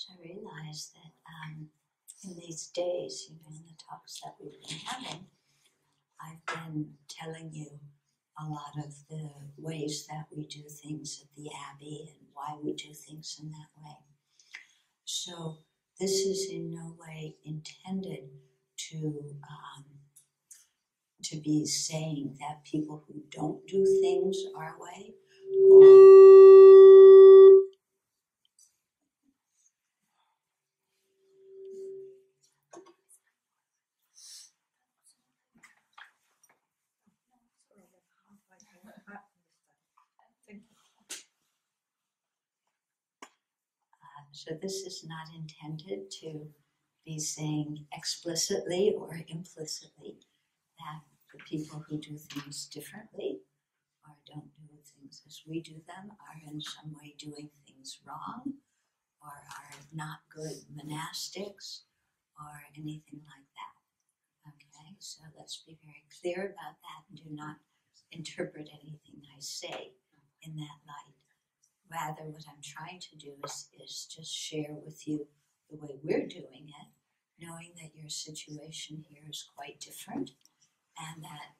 So I realized that in these days, in the talks that we've been having, I've been telling you a lot of the ways that we do things at the Abbey and why we do things in that way. So this is in no way intended to be saying that people who don't do things our way so this is not intended to be saying explicitly or implicitly that the people who do things differently or don't do things as we do them are in some way doing things wrong or are not good monastics or anything like that. Okay, so let's be very clear about that and do not interpret anything I say in that light. Rather, what I'm trying to do is just share with you the way we're doing it, knowing that your situation here is quite different and that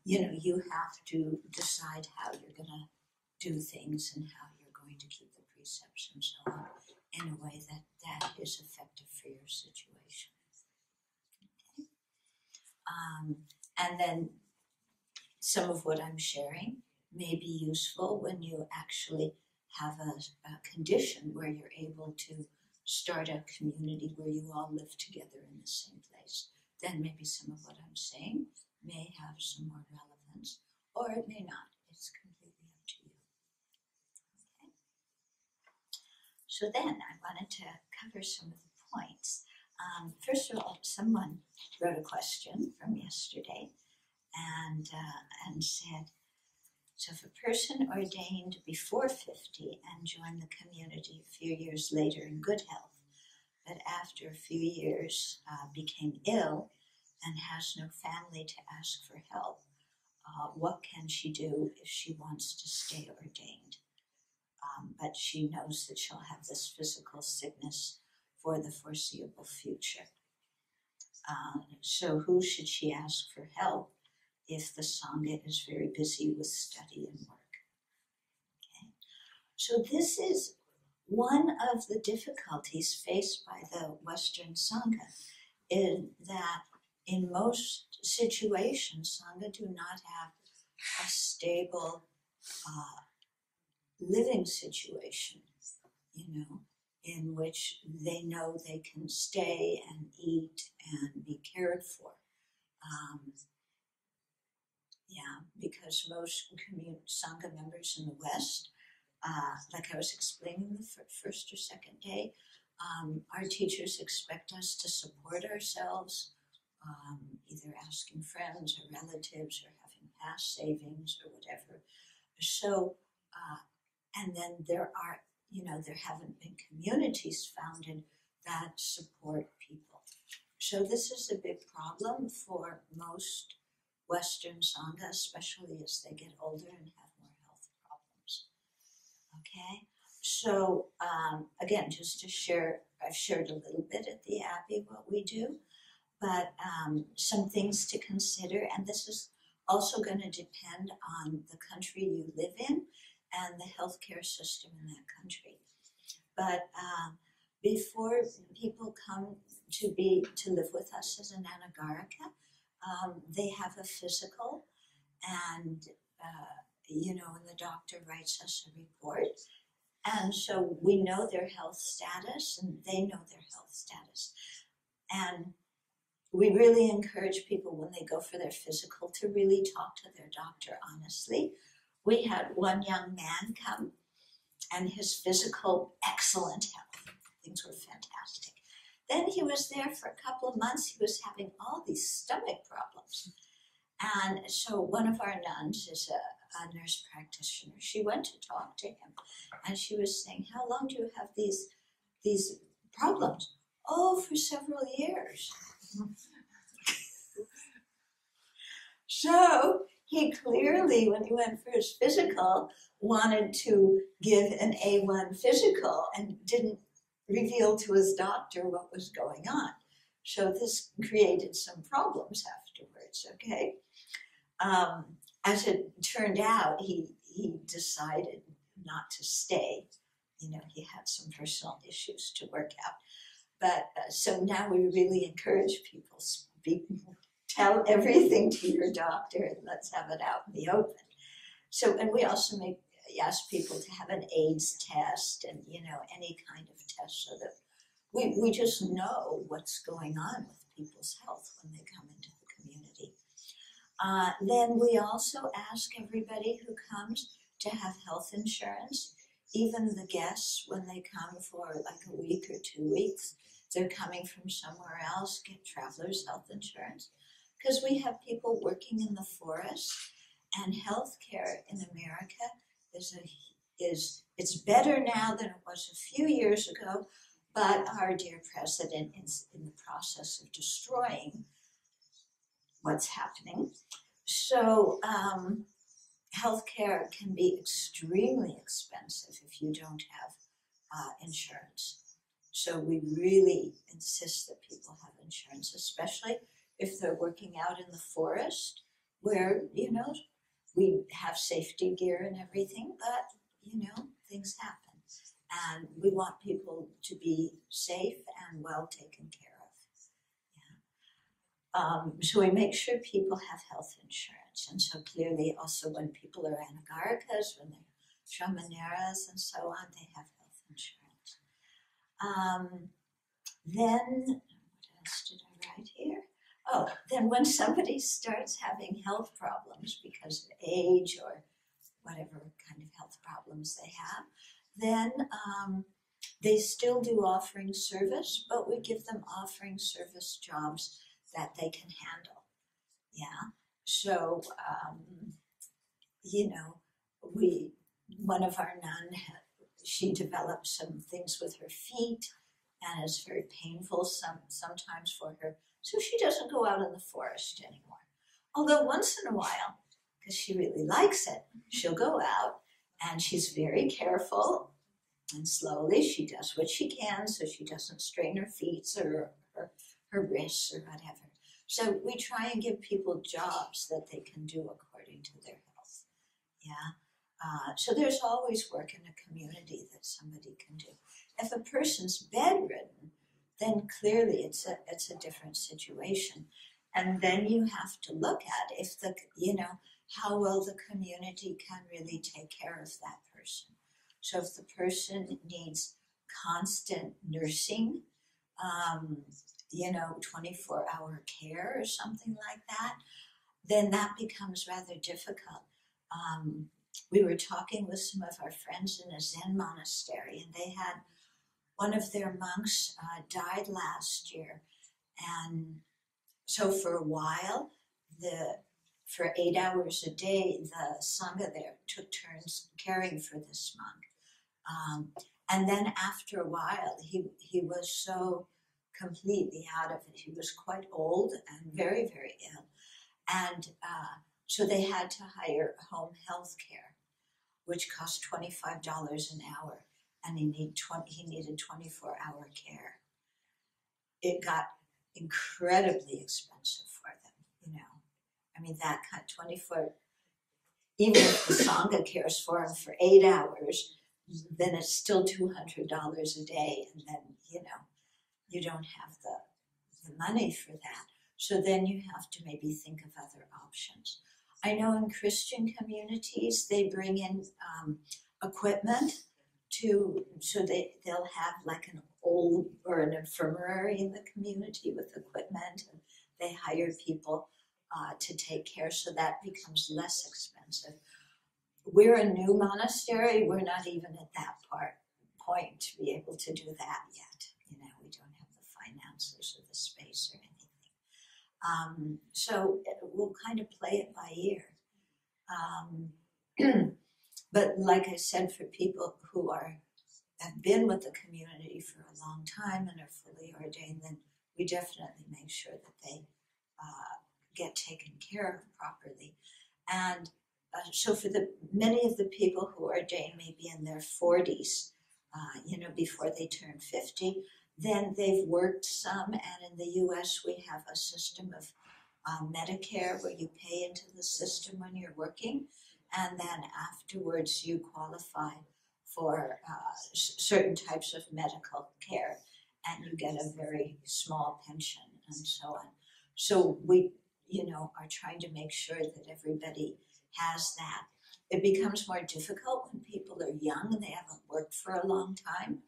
you have to decide how you're going to do things and how you're going to keep the precepts and so on in a way that is effective for your situation. Okay? And then some of what I'm sharing may be useful when you actually have a condition where you're able to start a community where you all live together in the same place. Then maybe some of what I'm saying may have some more relevance, or it may not. It's completely up to you. Okay? So then I wanted to cover some of the points. First of all, someone wrote a question from yesterday and said, so if a person ordained before 50 and joined the community a few years later in good health, but after a few years became ill and has no family to ask for help, what can she do if she wants to stay ordained? But she knows that she'll have this physical sickness for the foreseeable future. So who should she ask for help if the Sangha is very busy with study and work? Okay. So this is one of the difficulties faced by the Western Sangha, in that in most situations, Sangha do not have a stable living situation, in which they know they can stay and eat and be cared for. Because most Sangha members in the West, like I was explaining the first or second day, our teachers expect us to support ourselves, either asking friends or relatives or having past savings or whatever. So, and then there haven't been communities founded that support people. So this is a big problem for most Western Sangha, especially as they get older and have more health problems. Okay, so again, just to share, I've shared a little bit at the Abbey what we do, but some things to consider, and this is also going to depend on the country you live in and the healthcare system in that country. But before people come to live with us as an anagarika, they have a physical, and and the doctor writes us a report, and so we know their health status, and they know their health status, and we really encourage people when they go for their physical to really talk to their doctor honestly. We had one young man come, and his physical, excellent health, things were fantastic. Then he was there for a couple of months. He was having all these stomach problems. And so one of our nuns is a nurse practitioner. She went to talk to him, and she was saying, how long do you have these problems? Oh, for several years. So he clearly, when he went for his physical, wanted to give an A1 physical and didn't reveal to his doctor what was going on. So this created some problems afterwards, okay? As it turned out, he decided not to stay. You know, he had some personal issues to work out. But so now we really encourage people, tell everything to your doctor and let's have it out in the open. So, and we also ask people to have an AIDS test and, you know, any kind of test so that we just know what's going on with people's health when they come into the community. Then we also ask everybody who comes to have health insurance, even the guests when they come for like a week or 2 weeks. They're coming from somewhere else, get traveler's health insurance. Because we have people working in the forest, and healthcare in America it's better now than it was a few years ago, but our dear president is in the process of destroying what's happening. So healthcare can be extremely expensive if you don't have insurance. So we really insist that people have insurance, especially if they're working out in the forest where, you know, we have safety gear and everything, but, you know, things happen. And we want people to be safe and well taken care of. Yeah. So we make sure people have health insurance. And so clearly also when people are Anagarikas, when they're Shamaneras and so on, they have health insurance. Then, what else did I write here? Oh, then when somebody starts having health problems because of age or whatever kind of health problems they have, then they still do offering service, but we give them offering service jobs that they can handle. Yeah. So, you know, one of our nuns, she developed some things with her feet, and it's very painful sometimes for her. So she doesn't go out in the forest anymore. Although once in a while, because she really likes it, she'll go out and she's very careful and slowly she does what she can so she doesn't strain her feet or her wrists or whatever. So we try and give people jobs that they can do according to their health. Yeah. So there's always work in a community that somebody can do. If a person's bedridden, then clearly it's a different situation. And then you have to look at if how well the community can really take care of that person. So if the person needs constant nursing, 24-hour care or something like that, then that becomes rather difficult. We were talking with some of our friends in a Zen monastery, and they had one of their monks died last year. And so for a while, for 8 hours a day, the Sangha there took turns caring for this monk. And then after a while, he was so completely out of it. He was quite old and very, very ill. And so they had to hire home health care, which cost $25 an hour. And he needed 24-hour care. It got incredibly expensive for them, I mean, that kind of 24, even if the Sangha cares for him for 8 hours, then it's still $200 a day. And then, you don't have the money for that. So then you have to maybe think of other options. I know in Christian communities, they bring in equipment so they'll have like an old or an infirmary in the community with equipment, and they hire people to take care, so that becomes less expensive. We're a new monastery. We're not even at that point to be able to do that yet. We don't have the finances or the space or anything. So we'll kind of play it by ear. But like I said, for people who have been with the community for a long time and are fully ordained, then we definitely make sure that they get taken care of properly. And so for many of the people who ordain maybe in their 40s, before they turn 50, then they've worked some, and in the US we have a system of Medicare where you pay into the system when you're working, and then afterwards you qualify for certain types of medical care, and you get a very small pension and so on. So we, are trying to make sure that everybody has that. It becomes more difficult when people are young and they haven't worked for a long time.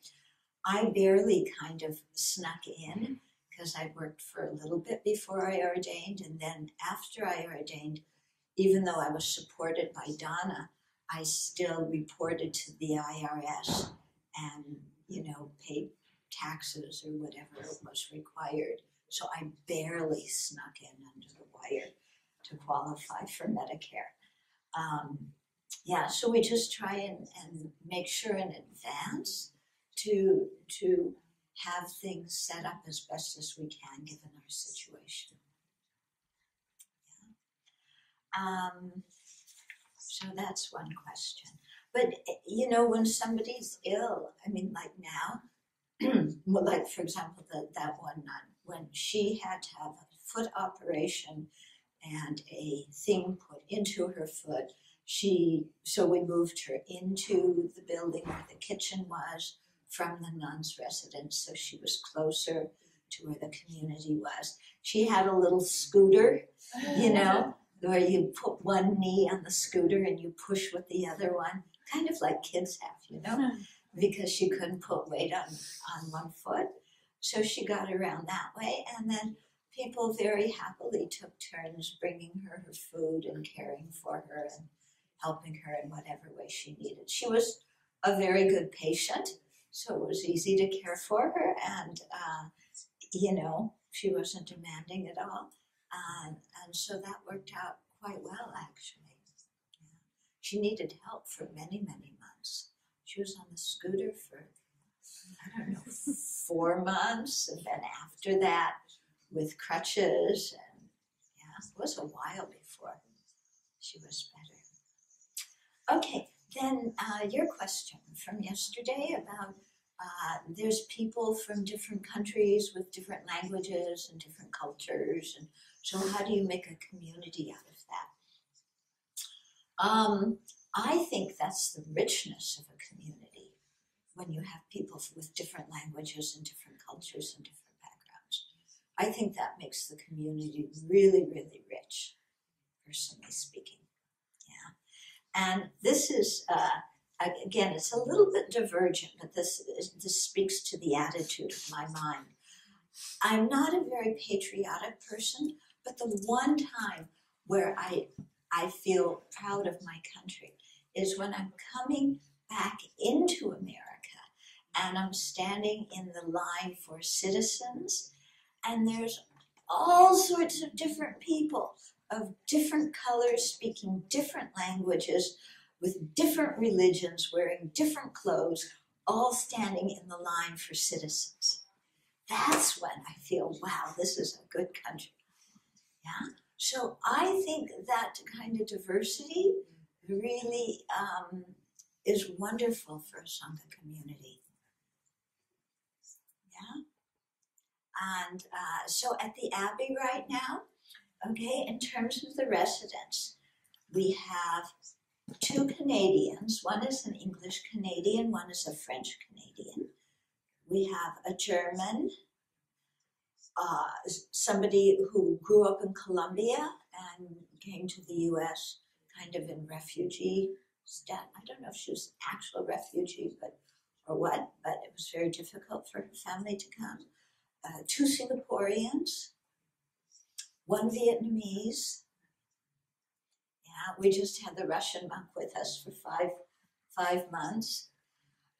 I barely kind of snuck in because I worked for a little bit before I ordained, and then after I ordained, even though I was supported by Donna, I still reported to the IRS and, paid taxes or whatever was required. So I barely snuck in under the wire to qualify for Medicare. So we just try and make sure in advance to have things set up as best as we can given our situation. So that's one question. But, when somebody's ill, like now, like for example, that one nun, when she had to have a foot operation and a thing put into her foot, so we moved her into the building where the kitchen was from the nuns' residence, so she was closer to where the community was. She had a little scooter, where you put one knee on the scooter and you push with the other one, kind of like kids have, because she couldn't put weight on one foot. So she got around that way, and then people very happily took turns bringing her food and caring for her and helping her in whatever way she needed. She was a very good patient, so it was easy to care for her, and she wasn't demanding at all, and so that worked out quite well, actually. Yeah. She needed help for many, many months. She was on the scooter for, 4 months, and then after that with crutches, and it was a while before she was better. Okay, then your question from yesterday about there's people from different countries with different languages and different cultures, and so how do you make a community out of that? I think that's the richness of a community, when you have people with different languages and different cultures and different backgrounds. I think that makes the community really, really rich, personally speaking. Yeah. And this is, again, it's a little bit divergent, but this speaks to the attitude of my mind. I'm not a very patriotic person, but the one time where I feel proud of my country is when I'm coming back into America and I'm standing in the line for citizens, and there's all sorts of different people of different colors speaking different languages with different religions, wearing different clothes, all standing in the line for citizens. That's when I feel, wow, this is a good country. Yeah? So I think that kind of diversity really is wonderful for a Sangha community. Yeah? And so at the Abbey right now, okay, in terms of the residents, we have 2 Canadians. One is an English Canadian, one is a French Canadian. We have a German, somebody who grew up in Colombia and came to the US kind of in refugee status. I don't know if she was an actual refugee or what, but it was very difficult for her family to come. 2 Singaporeans, 1 Vietnamese. Yeah, we just had the Russian monk with us for five months.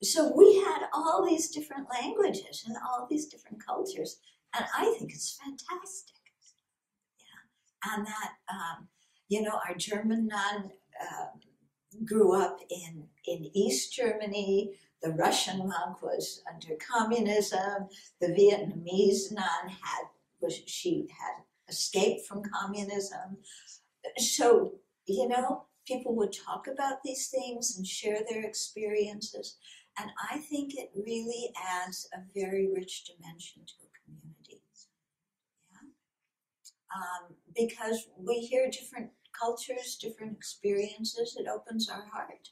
So we had all these different languages and all these different cultures, and I think it's fantastic. Yeah, and that our German nun grew up in East Germany. The Russian monk was under communism. The Vietnamese nun had escaped from communism. So you know, people would talk about these things and share their experiences. And I think it really adds a very rich dimension to a community. Yeah? Because we hear different cultures, different experiences, it opens our heart.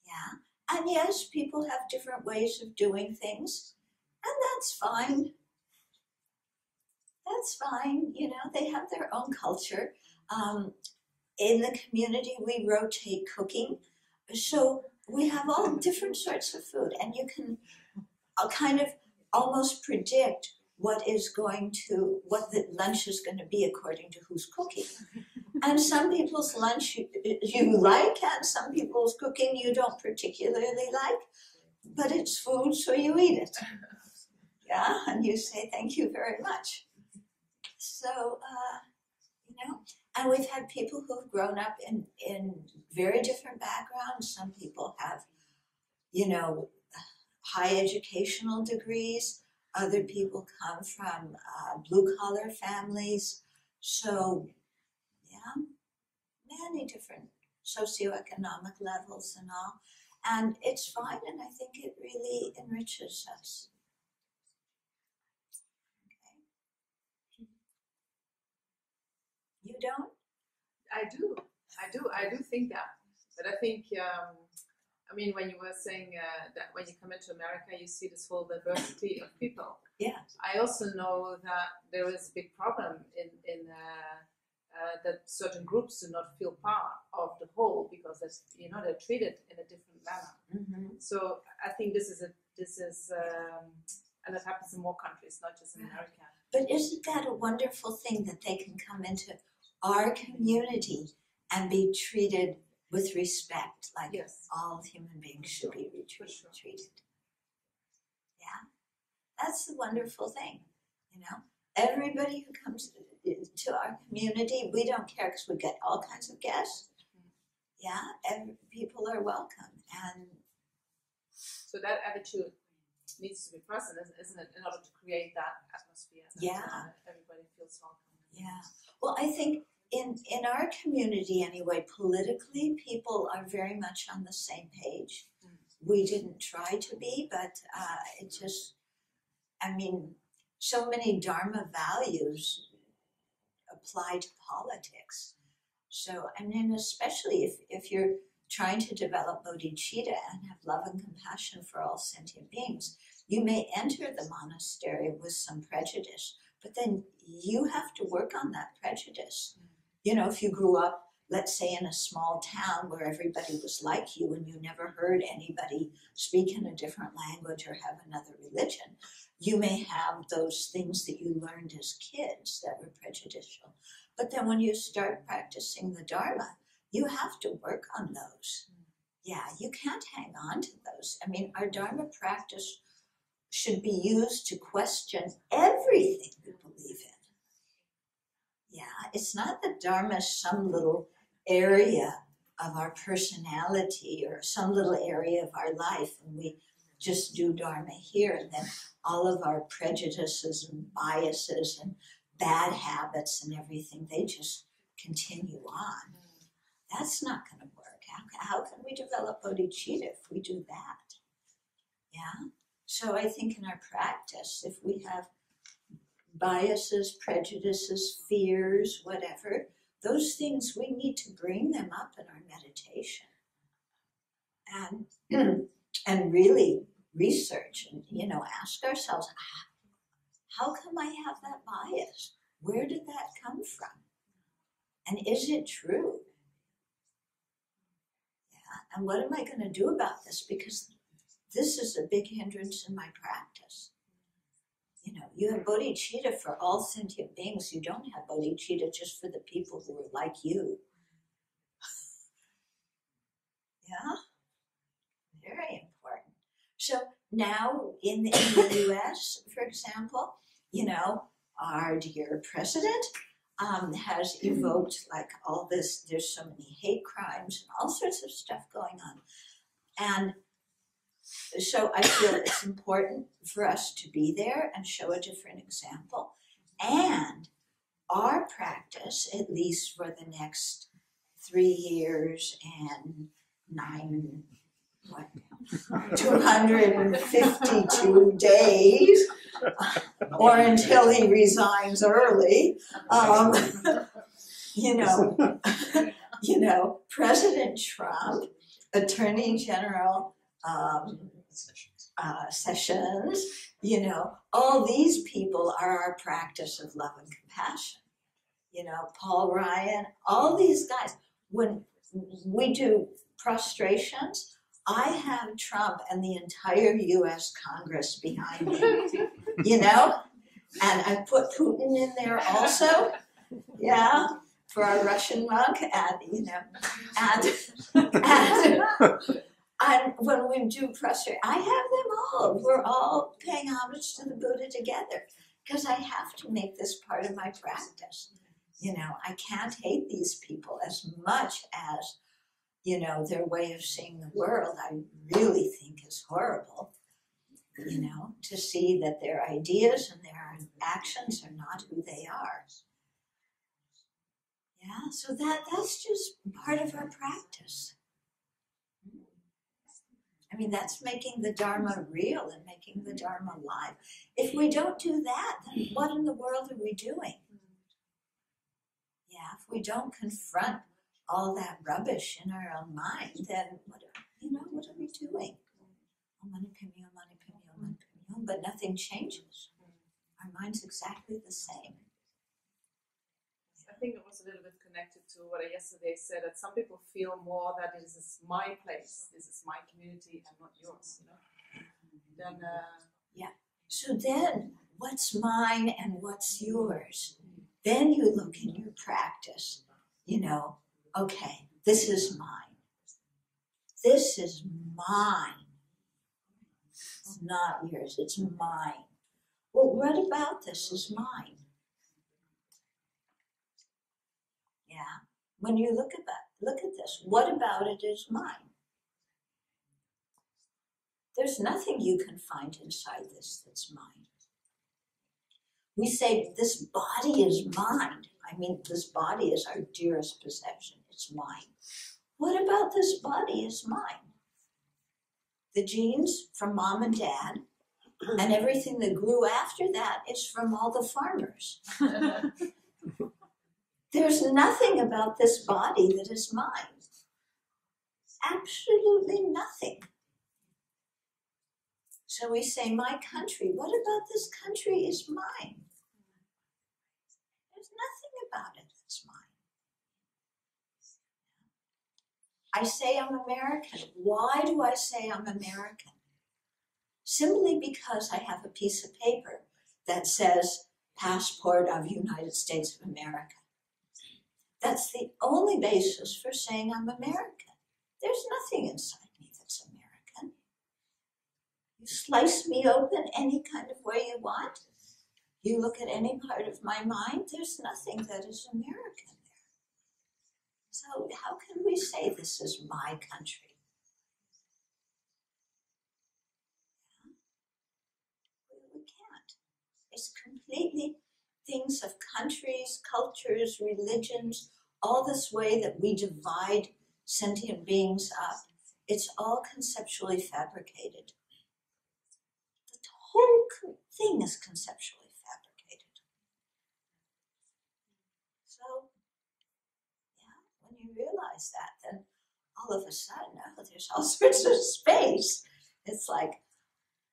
Yeah. And yes, people have different ways of doing things, and that's fine. That's fine, you know, they have their own culture. In the community, we rotate cooking, so we have all different sorts of food, and you can kind of almost predict what the lunch is going to be according to who's cooking. And some people's lunch you like, and some people's cooking you don't particularly like, but it's food, so you eat it. Yeah, and you say thank you very much. So, you know, and we've had people who've grown up in very different backgrounds. Some people have, you know, high educational degrees. Other people come from blue-collar families. So, yeah, many different socioeconomic levels and all. And it's fine, and I think it really enriches us. Okay. You don't? I do think that. But I think, I mean, when you were saying that when you come into America, you see this whole diversity of people. Yeah. I also know that there is a big problem in that certain groups do not feel part of the whole because they're treated in a different manner. Mm-hmm. So I think this is and that happens in more countries, not just in America. But isn't that a wonderful thing that they can come into our community and be treated with respect, like yes. all human beings should be treated? Yeah, that's the wonderful thing, you know. Everybody who comes to our community, we don't care because we get all kinds of guests. Yeah, and people are welcome, and so that attitude needs to be present, isn't it, in order to create that atmosphere? Yeah, everybody feels welcome. Yeah, well, I think in our community anyway, politically, people are very much on the same page. We didn't try to be, but it just, I mean, so many Dharma values apply to politics. So, I mean, especially if you're trying to develop bodhicitta and have love and compassion for all sentient beings, you may enter the monastery with some prejudice, but then you have to work on that prejudice. You know, if you grew up, let's say, in a small town where everybody was like you and you never heard anybody speak in a different language or have another religion, you may have those things that you learned as kids that were prejudicial. But then when you start practicing the Dharma, you have to work on those. Yeah, you can't hang on to those. I mean, our Dharma practice should be used to question everything we believe in. Yeah, it's not that Dharma is some little area of our personality or some little area of our life and we just do Dharma here and then all of our prejudices and biases and bad habits and everything, they just continue on. That's not going to work. How can we develop bodhicitta if we do that? Yeah? So I think in our practice, if we have biases, prejudices, fears, whatever, those things, we need to bring them up in our meditation and really research and, you know, ask ourselves, how come I have that bias? Where did that come from? And is it true? Yeah, and what am I going to do about this? Because this is a big hindrance in my practice. You know, you have bodhicitta for all sentient beings. You don't have bodhicitta just for the people who are like you. Yeah? Very important. So now in the US, for example, you know, our dear president has evoked like all this, there's so many hate crimes and all sorts of stuff going on. And so I feel it's important for us to be there and show a different example. And our practice, at least for the next 3 years and 252 days, or until he resigns early. You know, President Trump, Attorney General Sessions, you know, all these people are our practice of love and compassion. You know, Paul Ryan, all these guys. When we do prostrations, I have Trump and the entire U.S. Congress behind me, you know? And I put Putin in there also, yeah, for our Russian monk, and, you know, and when we do prostration, I have them all. We're all paying homage to the Buddha together, because I have to make this part of my practice. You know, I can't hate these people as much as, you know, their way of seeing the world, I really think is horrible. You know, to see that their ideas and their actions are not who they are. Yeah, so that's just part of our practice. I mean, that's making the Dharma real and making the Dharma alive. If we don't do that, then what in the world are we doing? Yeah, if we don't confront all that rubbish in our own mind, then what are we doing? But nothing changes. Our mind's exactly the same. I think it was a little bit connected to what I yesterday said, that some people feel more that this is my place, this is my community and not yours, you know. Then, yeah. So then, what's mine and what's yours? Then you look in your practice, you know, okay, this is mine. This is mine. It's not yours, it's mine. Well, what about this is mine? Yeah. When you look at this, what about it is mine? There's nothing you can find inside this that's mine. We say this body is mine. I mean, this body is our dearest possession. It's mine. What about this body is mine? The genes from mom and dad, and everything that grew after that is from all the farmers. There's nothing about this body that is mine. Absolutely nothing. So we say, my country, what about this country is mine? There's nothing about it that's mine. I say I'm American. Why do I say I'm American? Simply because I have a piece of paper that says passport of United States of America. That's the only basis for saying I'm American. There's nothing inside me that's American. You slice me open any kind of way you want. You look at any part of my mind, there's nothing that is American there. So how can we say this is my country? We can't. It's completely things of countries, cultures, religions, all this way that we divide sentient beings up. It's all conceptually fabricated. The whole thing is conceptually fabricated. So, yeah, when you realize that, then all of a sudden, oh, there's all sorts of space. It's like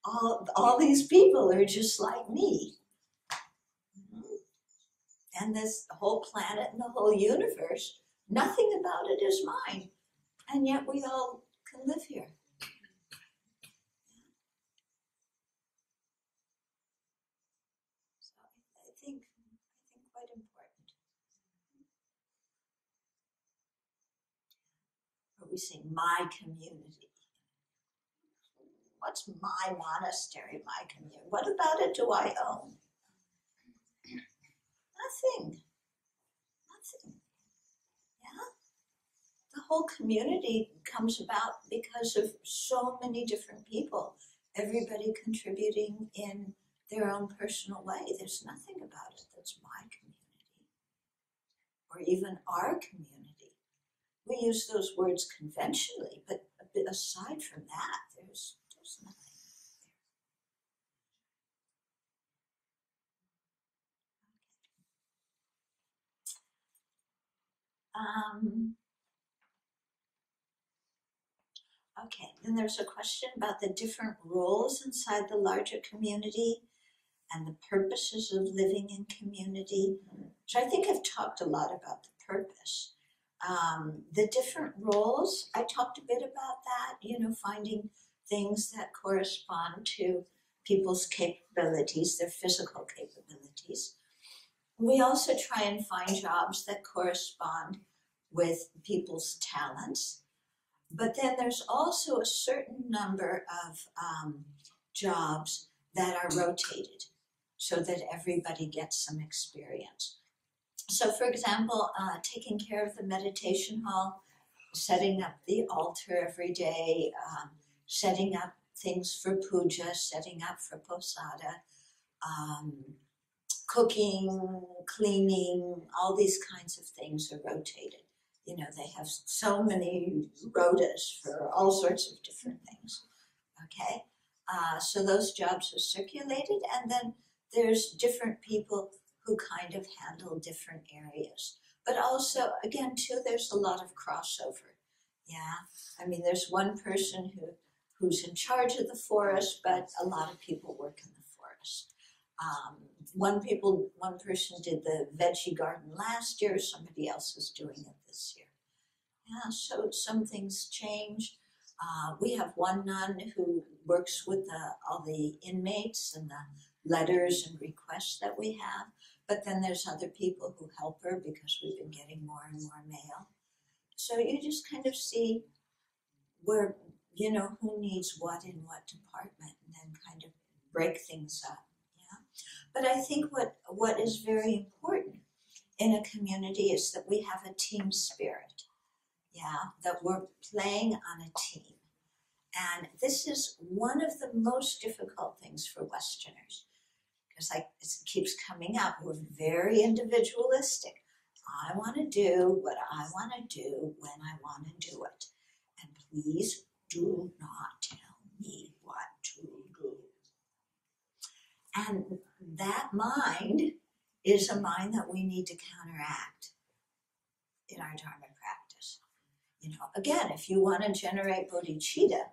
all these people are just like me. And this whole planet and the whole universe, nothing about it is mine. And yet we all can live here. So I think quite important. Or we say my community. What's my monastery, my community? What about it do I own? Nothing. Yeah? The whole community comes about because of so many different people, everybody contributing in their own personal way. There's nothing about it that's my community, or even our community. we use those words conventionally, but aside from that, there's nothing. Okay, then there's a question about the different roles inside the larger community and the purposes of living in community. So I think I've talked a lot about the purpose. The different roles, I talked a bit about that, finding things that correspond to people's capabilities, their physical capabilities. We also try and find jobs that correspond with people's talents. But then there's also a certain number of jobs that are rotated so that everybody gets some experience. So for example, taking care of the meditation hall, setting up the altar every day, setting up things for puja, setting up for posada, cooking, cleaning, all these kinds of things are rotated. They have so many rotas for all sorts of different things, okay? So those jobs are circulated, and then there's different people who kind of handle different areas. But also, again, too, there's a lot of crossover, yeah? I mean, there's one person who's in charge of the forest, but a lot of people work in the forest. One person did the veggie garden last year, somebody else is doing it this year. Yeah, so some things change. We have one nun who works with all the inmates and the letters and requests that we have, but then there's other people who help her because we've been getting more and more mail. So you just kind of see where, who needs what in what department, and then kind of break things up. But I think what is very important in a community is that we have a team spirit, that we're playing on a team. And this is one of the most difficult things for Westerners, because it keeps coming up. We're very individualistic. I want to do what I want to do when I want to do it. And please do not tell me what to do. And that mind is a mind that we need to counteract in our Dharma practice. Again, if you want to generate bodhicitta,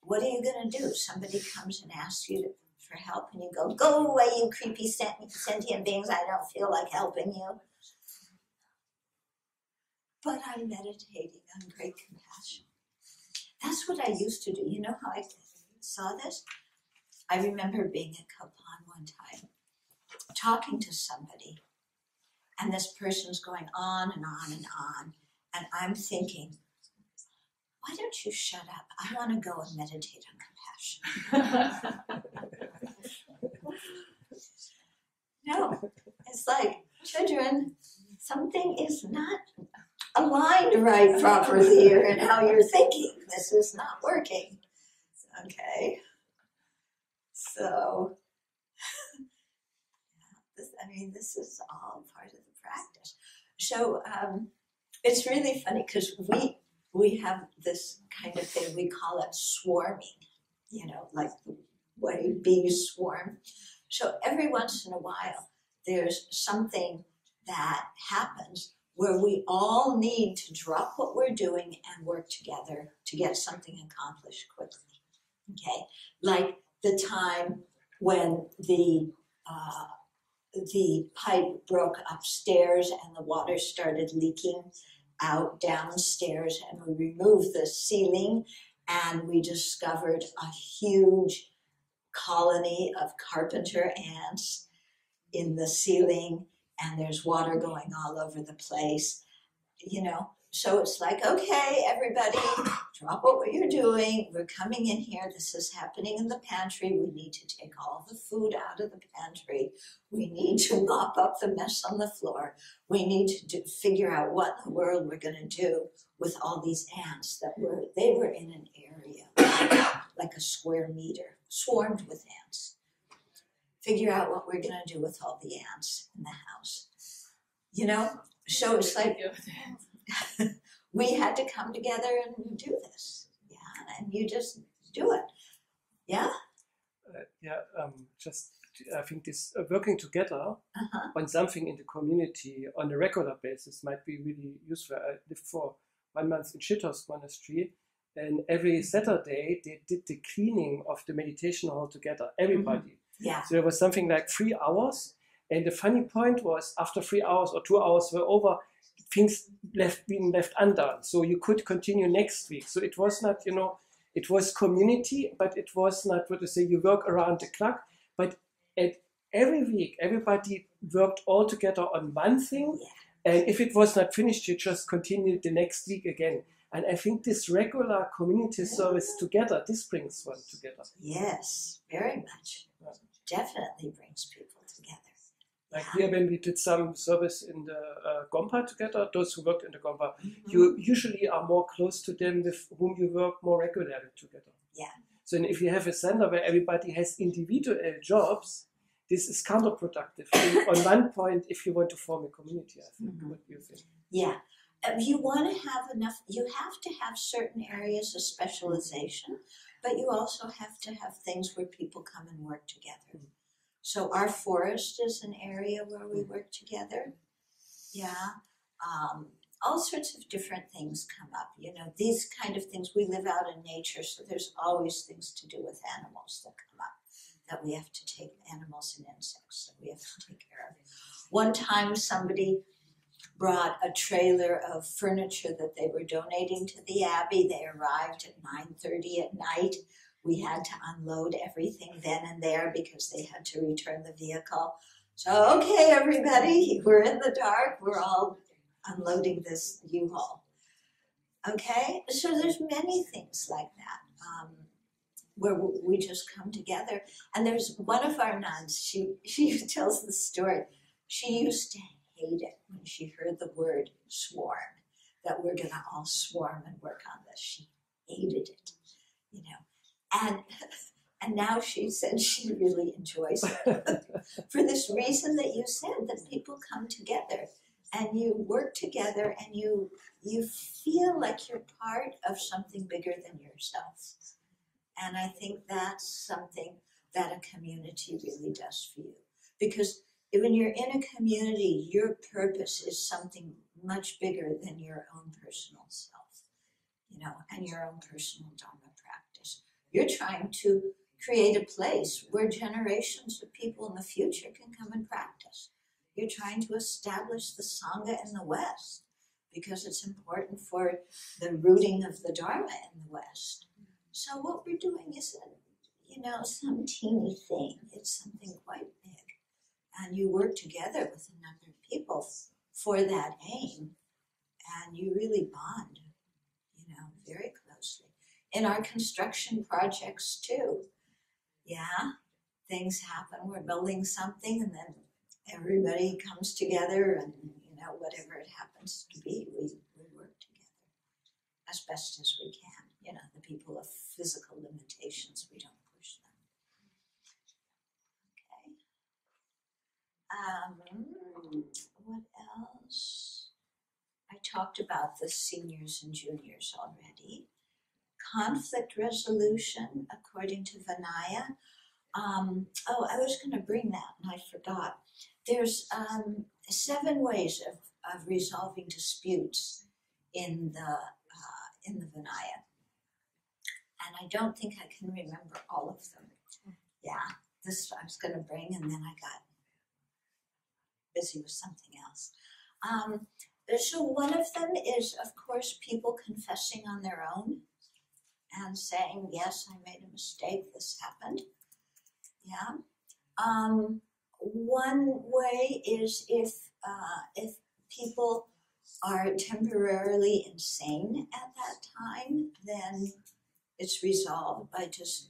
what are you going to do? Somebody comes and asks you for help, and you go away, you creepy sentient beings, I don't feel like helping you. But I'm meditating on great compassion. That's what I used to do. You know how I saw this? I remember being at Kopan one time, talking to somebody, and this person's going on and on and on, and I'm thinking, why don't you shut up? I want to go and meditate on compassion. No, it's like, children, something is not aligned right properly here in how you're thinking. This is not working. Okay. So, this is all part of the practice. So it's really funny because we have this kind of thing, we call it swarming, like the way bees swarm. So every once in a while, there's something that happens where we all need to drop what we're doing and work together to get something accomplished quickly, okay? Like the time when the pipe broke upstairs and the water started leaking out downstairs, and we removed the ceiling and we discovered a huge colony of carpenter ants in the ceiling, and there's water going all over the place, So it's like, okay, everybody, drop what you're doing. We're coming in here. This is happening in the pantry. We need to take all the food out of the pantry. We need to mop up the mess on the floor. We need to figure out what in the world we're going to do with all these ants they were in an area like a square meter, swarmed with ants. Figure out what we're going to do with all the ants in the house. So it's like, we had to come together and do this. Yeah, and you just do it. Yeah. Just I think this working together on something in the community on a regular basis might be really useful. I lived for 1 month in Shithorsk Monastery, and every Saturday they did the cleaning of the meditation hall together, everybody. Yeah. So there was something like 3 hours, and the funny point was after 3 hours or 2 hours were over, things being left undone. So you could continue next week. So it was not, it was community, but it was not what to say, you work around the clock, but every week, everybody worked all together on one thing. Yeah. And if it was not finished, you just continued the next week again. And I think this regular community service together, this brings one together. Yes, very much. Yeah. Definitely brings people together. Like here, when we did some service in the Tzongkhapa together, those who worked in the Tzongkhapa, you usually are more close to them with whom you work more regularly together. Yeah. So if you have a center where everybody has individual jobs, this is counterproductive. On one point, if you want to form a community, I think. What do you think? Yeah. You want to have enough, you have to have certain areas of specialization, but you also have to have things where people come and work together. So our forest is an area where we work together. Yeah. All sorts of different things come up. These kind of things, we live out in nature, so there's always things to do with animals that come up, that we have to take, animals and insects that we have to take care of. One time somebody brought a trailer of furniture that they were donating to the Abbey. They arrived at 9:30 at night. We had to unload everything then and there because they had to return the vehicle. So, okay, everybody, we're in the dark. We're all unloading this U-Haul. Okay, so there's many things like that where we just come together. And there's one of our nuns, she tells the story. She used to hate it when she heard the word swarm, that we're going to all swarm and work on this. She hated it, And now she said she really enjoys it for this reason that you said, that people come together and you work together and you feel like you're part of something bigger than yourself. And I think that's something that a community really does for you. Because when you're in a community, your purpose is something much bigger than your own personal self, and your own personal Dharma practice. You're trying to create a place where generations of people in the future can come and practice. You're trying to establish the Sangha in the West because it's important for the rooting of the Dharma in the West. So what we're doing isn't, some teeny thing. It's something quite big. And you work together with a number of people for that aim. And you really bond, very closely. In our construction projects too. Yeah, things happen. We're building something and then everybody comes together and, whatever it happens to be, we work together as best as we can. The people of physical limitations, we don't push them. Okay. What else? I talked about the seniors and juniors already. Conflict resolution, according to Vinaya. I was going to bring that and I forgot. There's 7 ways of resolving disputes in the Vinaya. And I don't think I can remember all of them. Yeah, this I was going to bring and then I got busy with something else. So one of them is, of course, people confessing on their own and saying, yes, I made a mistake, this happened. Yeah. One way is if people are temporarily insane at that time, then it's resolved by just,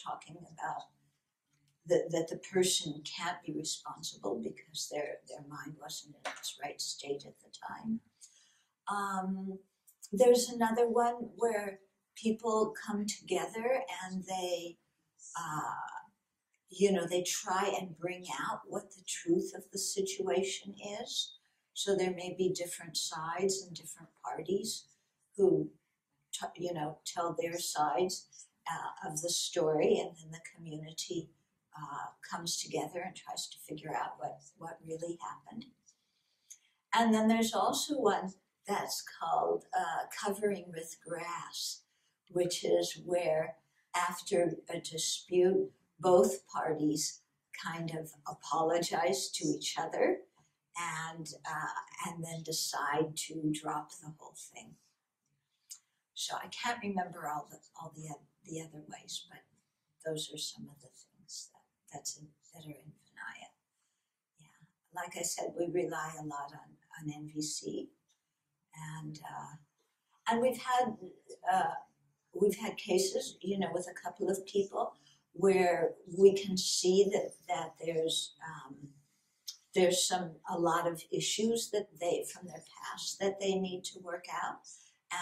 talking about that the person can't be responsible because their mind wasn't in its right state at the time. There's another one where people come together and they they try and bring out what the truth of the situation is. So there may be different sides and different parties who, tell their sides of the story, and then the community comes together and tries to figure out what really happened. And then there's also one that's called covering with grass, which is where after a dispute, both parties kind of apologize to each other and then decide to drop the whole thing. So I can't remember all the other ways, but those are some of the things that are in Vinaya. Yeah, like I said, we rely a lot on NVC, and we've had cases, with a couple of people where we can see that there's a lot of issues that from their past that they need to work out,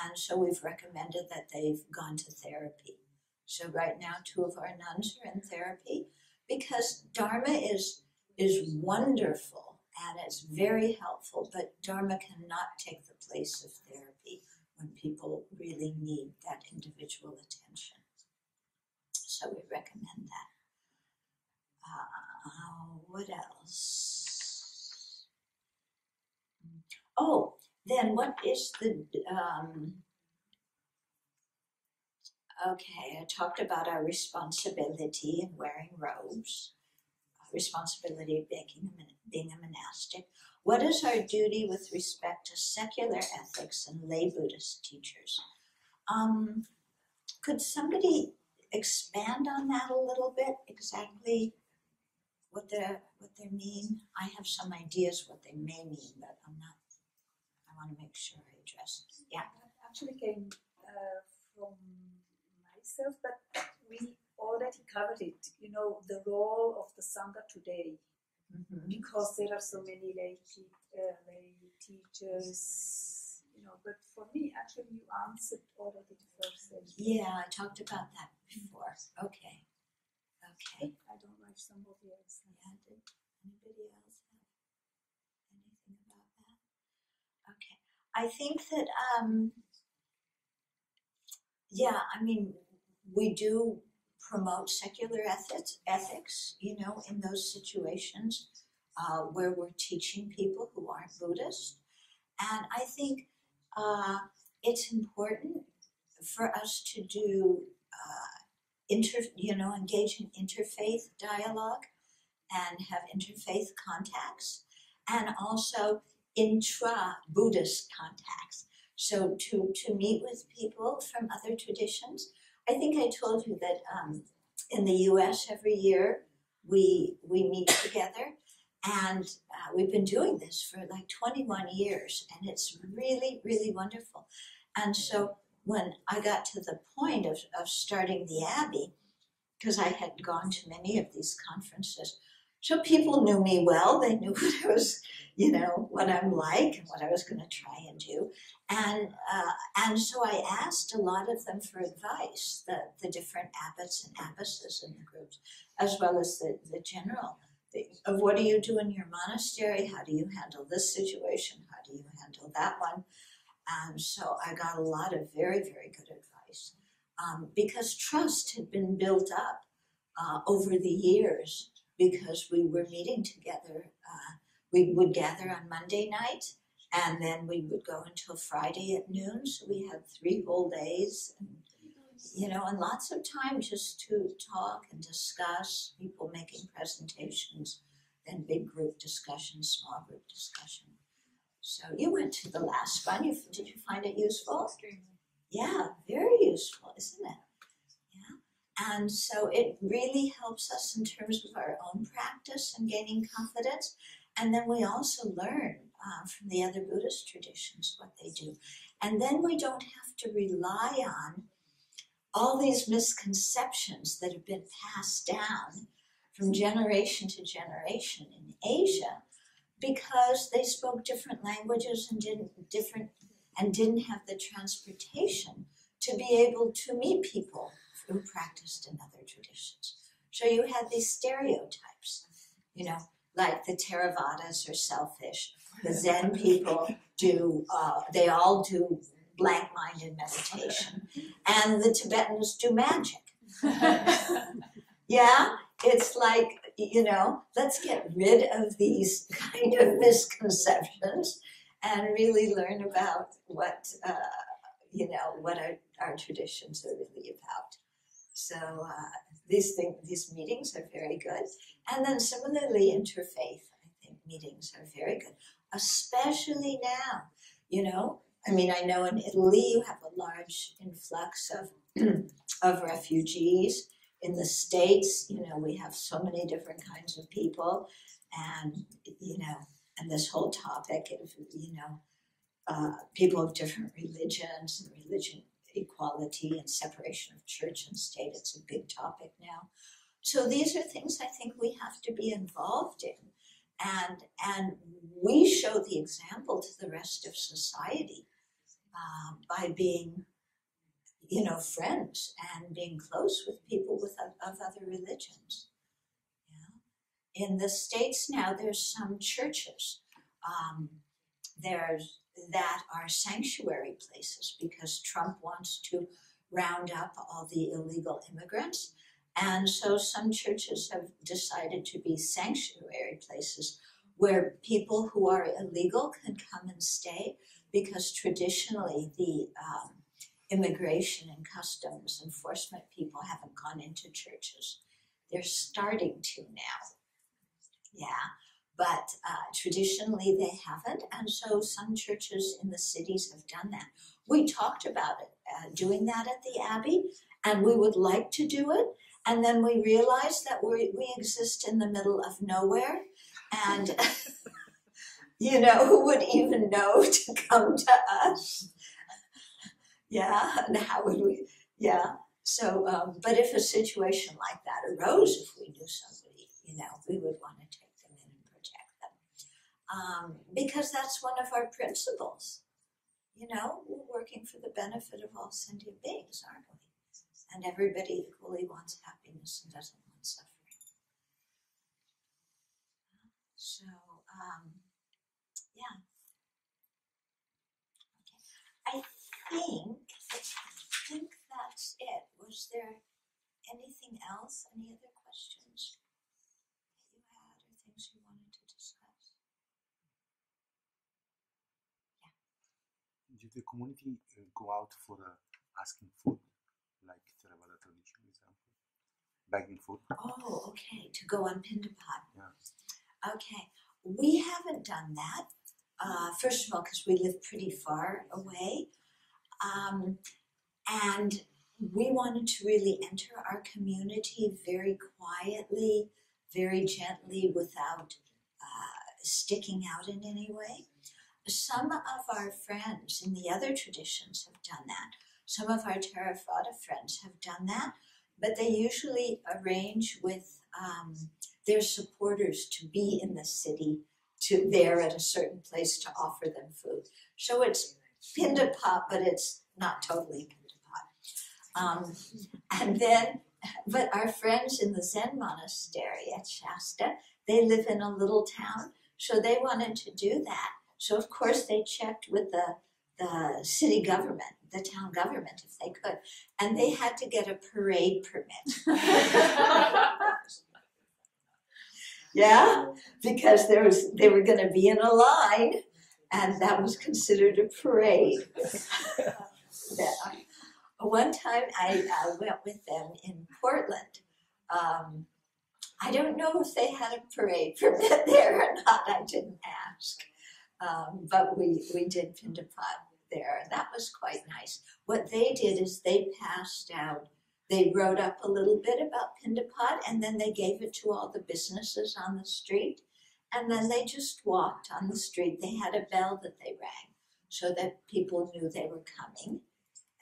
and so we've recommended that they've gone to therapy. So right now, 2 of our nuns are in therapy because Dharma is wonderful and it's very helpful, but Dharma cannot take the place of therapy when people really need that individual attention. So we recommend that. What else? Oh, then what is the... Okay, I talked about our responsibility in wearing robes, responsibility of being a monastic. What is our duty with respect to secular ethics and lay Buddhist teachers? Could somebody expand on that a little bit, exactly what they mean? I have some ideas what they may mean, but I want to make sure I address it. Yeah. That actually came from myself, but we already covered it, the role of the Sangha today, because there are so many lay teachers, but for me, actually, you answered already the first thing. Yeah, I talked about that before. Okay. I don't know if somebody else has. Yeah, did anybody else have anything about that? Okay. I think that, we do promote secular ethics, in those situations where we're teaching people who aren't Buddhist. And I think it's important for us to do, engage in interfaith dialogue and have interfaith contacts, and also intra-Buddhist contacts. So to meet with people from other traditions. I think I told you that in the U.S. every year we meet together, and we've been doing this for like 21 years, and it's really, really wonderful. And so when I got to the point of starting the Abbey, because I had gone to many of these conferences, so people knew me well. They knew what I was, what I'm like and what I was going to try and do. And so I asked a lot of them for advice, the different abbots and abbesses in the groups, as well as the general, of what do you do in your monastery? How do you handle this situation? How do you handle that one? And so I got a lot of very, very good advice, because trust had been built up over the years, because we were meeting together. We would gather on Monday night, and then we would go until Friday at noon. So we had 3 whole days, and lots of time just to talk and discuss, people making presentations, then big group discussion, small group discussion. So you went to the last one. Did you find it useful? Yeah, very useful, isn't it? Yeah. And so it really helps us in terms of our own practice and gaining confidence. And then we also learn from the other Buddhist traditions what they do. And then we don't have to rely on all these misconceptions that have been passed down from generation to generation in Asia, because they spoke different languages and didn't have the transportation to be able to meet people who practiced in other traditions. So you had these stereotypes, like the Theravadas are selfish, The Zen people do, they all do blank-minded meditation, and the Tibetans do magic. Yeah, it's like, you know, let's get rid of these kind of misconceptions and really learn about what, you know, what our traditions are really about. So these meetings are very good. And then similarly, interfaith, I think meetings are very good, especially now. You know, I mean, I know in Italy you have a large influx of refugees. In the States, you know, we have so many different kinds of people, and, you know, and this whole topic of, you know, people of different religions and religion equality and separation of church and state, it's a big topic now. So these are things I think we have to be involved in, and we show the example to the rest of society by being, you know, friends and being close with people of other religions. Yeah. In the States now, there's some churches that are sanctuary places because Trump wants to round up all the illegal immigrants. And so some churches have decided to be sanctuary places where people who are illegal can come and stay, because traditionally the immigration and customs enforcement people haven't gone into churches. They're starting to now. Yeah, but traditionally they haven't, and so some churches in the cities have done that. We talked about it, doing that at the Abbey, and we would like to do it, and then we realized that we exist in the middle of nowhere, and you know, who would even know to come to us? Yeah, and how would we, yeah. So, but if a situation like that arose, if we knew somebody, you know, we would want to take them in and protect them. Because that's one of our principles. You know, we're working for the benefit of all sentient beings, aren't we? And everybody equally wants happiness and doesn't want suffering. So, yeah. Okay. I think that's it. Was there anything else? Any other questions that you had or things you wanted to discuss? Yeah. Did the community go out for asking food, like Theravada tradition, for example? Begging food? Oh, okay. To go on Pindapat. Yeah. Okay. We haven't done that. First of all, because we live pretty far away. And we wanted to really enter our community very quietly, very gently, without sticking out in any way. Some of our friends in the other traditions have done that. Some of our Theravada friends have done that, but they usually arrange with their supporters to be in the city, there at a certain place to offer them food. So it's Pindapat, but it's not totally Pindapat. And then, but our friends in the Zen monastery at Shasta, they live in a little town, so they wanted to do that. So of course they checked with the city government, the town government, if they could, and they had to get a parade permit. Yeah, because they were going to be in a line, and that was considered a parade. One time I went with them in Portland. I don't know if they had a parade permit there or not. I didn't ask, but we did Pindapat there, and that was quite nice. What they did is they passed out. They wrote up a little bit about Pindapat, and then they gave it to all the businesses on the street. And then they just walked on the street. They had a bell that they rang so that people knew they were coming.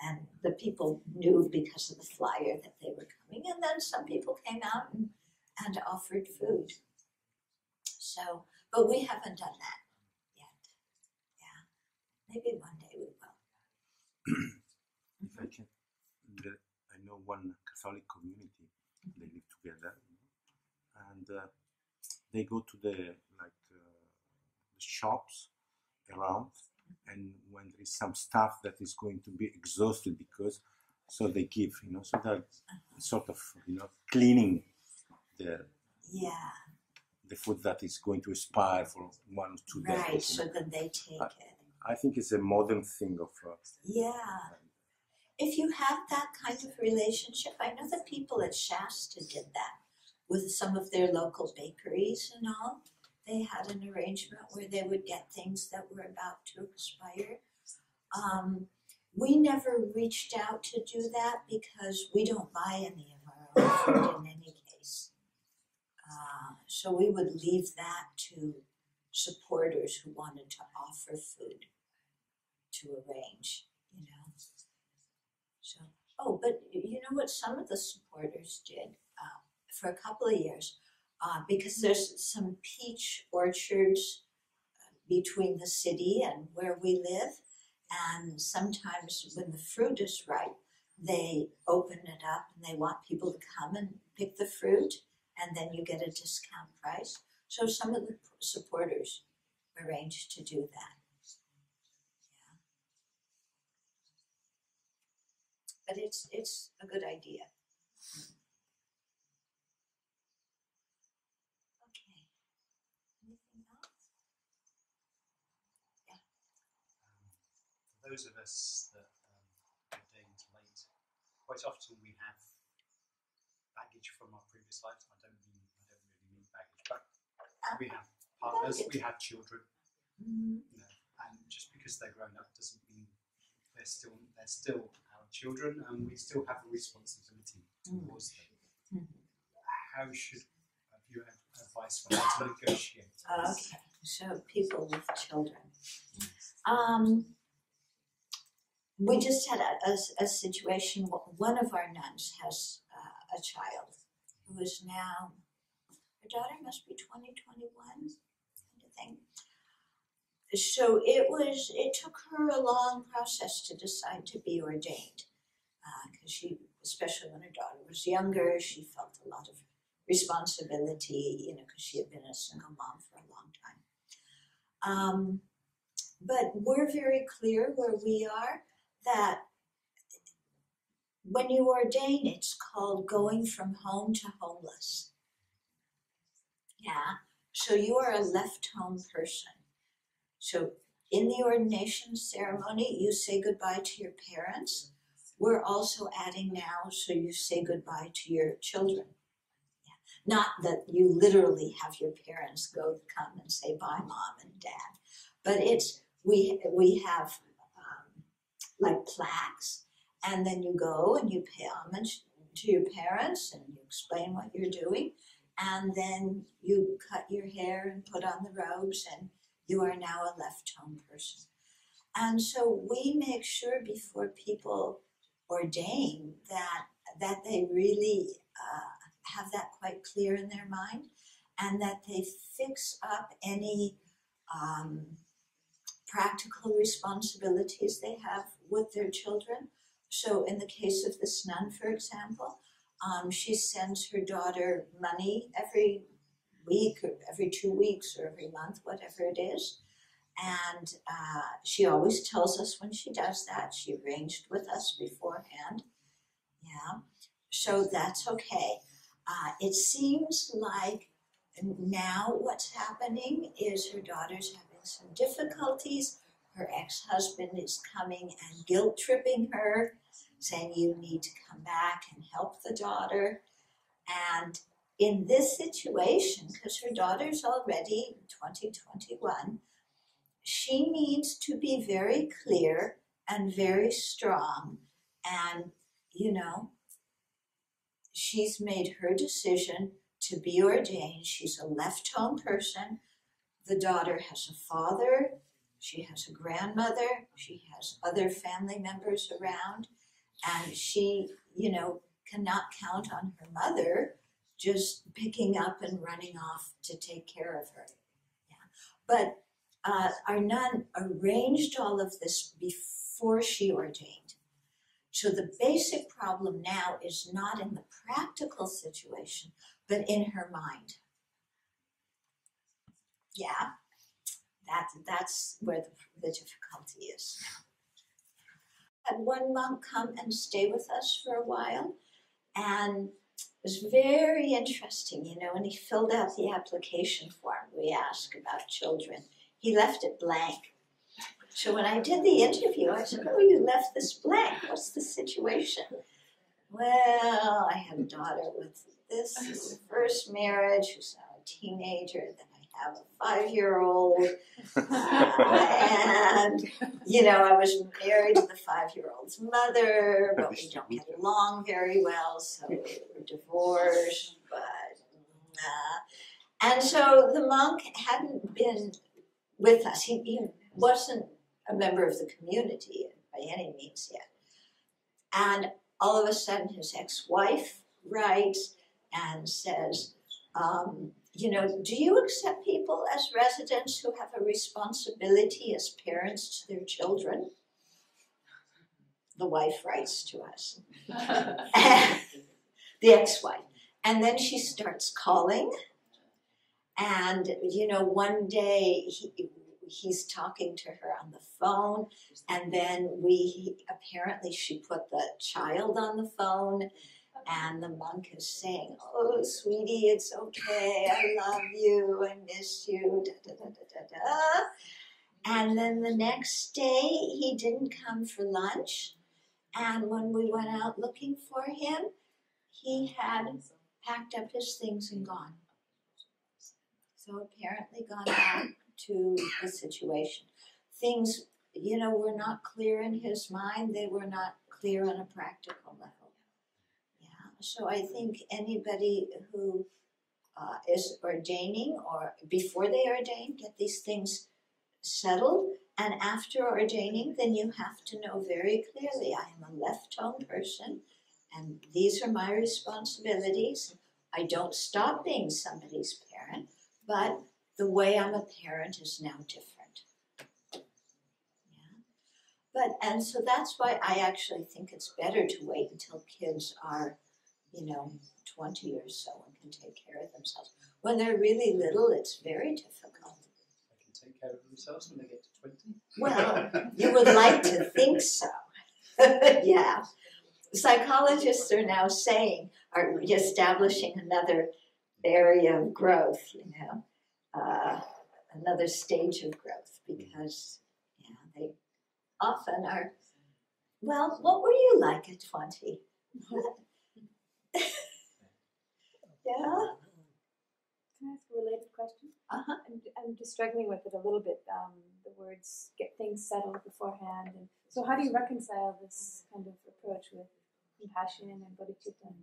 And the people knew because of the flyer that they were coming. And then some people came out and offered food. So, but we haven't done that yet. Yeah, maybe one day we will. If I can, I know one Catholic community, they live together, and they go to the shops around, and when there is some stuff that is going to be exhausted because, so they give, so they're sort of, cleaning the Yeah, the food that is going to expire for 1 or 2 days. right. So then they take it. I think it's a modern thing of. Yeah. If you have that kind of relationship, I know the people at Shasta did that with some of their local bakeries and all. They had an arrangement where they would get things that were about to expire. We never reached out to do that because we don't buy any of our own food in any case. So we would leave that to supporters who wanted to offer food to arrange, So, but you know what some of the supporters did for a couple of years, because there's some peach orchards between the city and where we live, and sometimes when the fruit is ripe, they open it up and they want people to come and pick the fruit, and then you get a discount price. So some of the supporters arranged to do that. Yeah. But it's a good idea. Okay. Anything else? Yeah. For those of us that ordained late, quite often we have baggage from our previous lives. I don't really mean baggage, but we have partners, we have children, and just because they're grown up doesn't mean they're still our children, and we still have a responsibility towards them. How should you have advice for how to negotiate? Okay, so people with children. We just had a situation. One of our nuns has a child who is now, her daughter must be 20, 21, kind of thing. So it took her a long process to decide to be ordained, because she, especially when her daughter was younger, she felt a lot of responsibility, because she had been a single mom for a long time. But we're very clear where we are that when you ordain, it's called going from home to homeless. Yeah, so you are a left home person. So in the ordination ceremony, you say goodbye to your parents. We're also adding now, so you say goodbye to your children. Yeah. Not that you literally have your parents come and say bye, mom and dad, but we have like plaques, and then you go and you pay homage to your parents and you explain what you're doing, and then you cut your hair and put on the robes, and you are now a left home person. And so we make sure before people ordain that they really have that quite clear in their mind, and that they fix up any practical responsibilities they have with their children. So in the case of this nun, for example, she sends her daughter money every week or every 2 weeks or every month, whatever it is. And she always tells us when she does that. She arranged with us beforehand. Yeah, so that's okay. It seems like now what's happening is her daughter's having some difficulties. Her ex-husband is coming and guilt-tripping her, saying you need to come back and help the daughter. And in this situation, because her daughter's already 2021, she needs to be very clear and very strong. And, she's made her decision to be ordained. She's a left home person. The daughter has a father. She has a grandmother. She has other family members around. And she, cannot count on her mother just picking up and running off to take care of her. Yeah. But our nun arranged all of this before she ordained. So the basic problem now is not in the practical situation, but in her mind. Yeah, that's where the difficulty is. Had one monk come and stay with us for a while, and it was very interesting, when he filled out the application form, we asked about children. He left it blank. So when I did the interview, I said, "Oh, you left this blank. What's the situation?" "Well, I had a daughter with this first marriage who's now a teenager. Then I have a 5-year-old. And, I was married to the 5-year-old's mother, but we don't get along very well, so we're divorced. And so the monk hadn't been with us. He wasn't a member of the community by any means yet. And all of a sudden his ex-wife writes and says, do you accept people as residents who have a responsibility as parents to their children? The wife writes to us. The ex-wife. And then she starts calling. And, one day he's talking to her on the phone. And then apparently she put the child on the phone. And the monk is saying, "Oh, sweetie, it's okay. I love you. I miss you. Da, da, da, da, da, da." And then the next day, he didn't come for lunch. And when we went out looking for him, he had packed up his things and gone. So apparently gone back to the situation. Things, were not clear in his mind. They were not clear on a practical level. So I think anybody who is ordaining or before they ordain, get these things settled. And after ordaining, then you have to know very clearly, I am a left-tone person, and these are my responsibilities. I don't stop being somebody's parent, but the way I'm a parent is now different. And so that's why I actually think it's better to wait until kids are 20 or so and can take care of themselves. When they're really little, it's very difficult. They can take care of themselves when they get to 20? Well, you would like to think so. Yeah. Psychologists are now are establishing another area of growth, another stage of growth, because, they often are, well, what were you like at 20? Yeah. Can I ask a related question? Uh-huh. I'm just struggling with it a little bit. The words "get things settled beforehand," and so how do you reconcile this kind of approach with compassion and bodhicitta?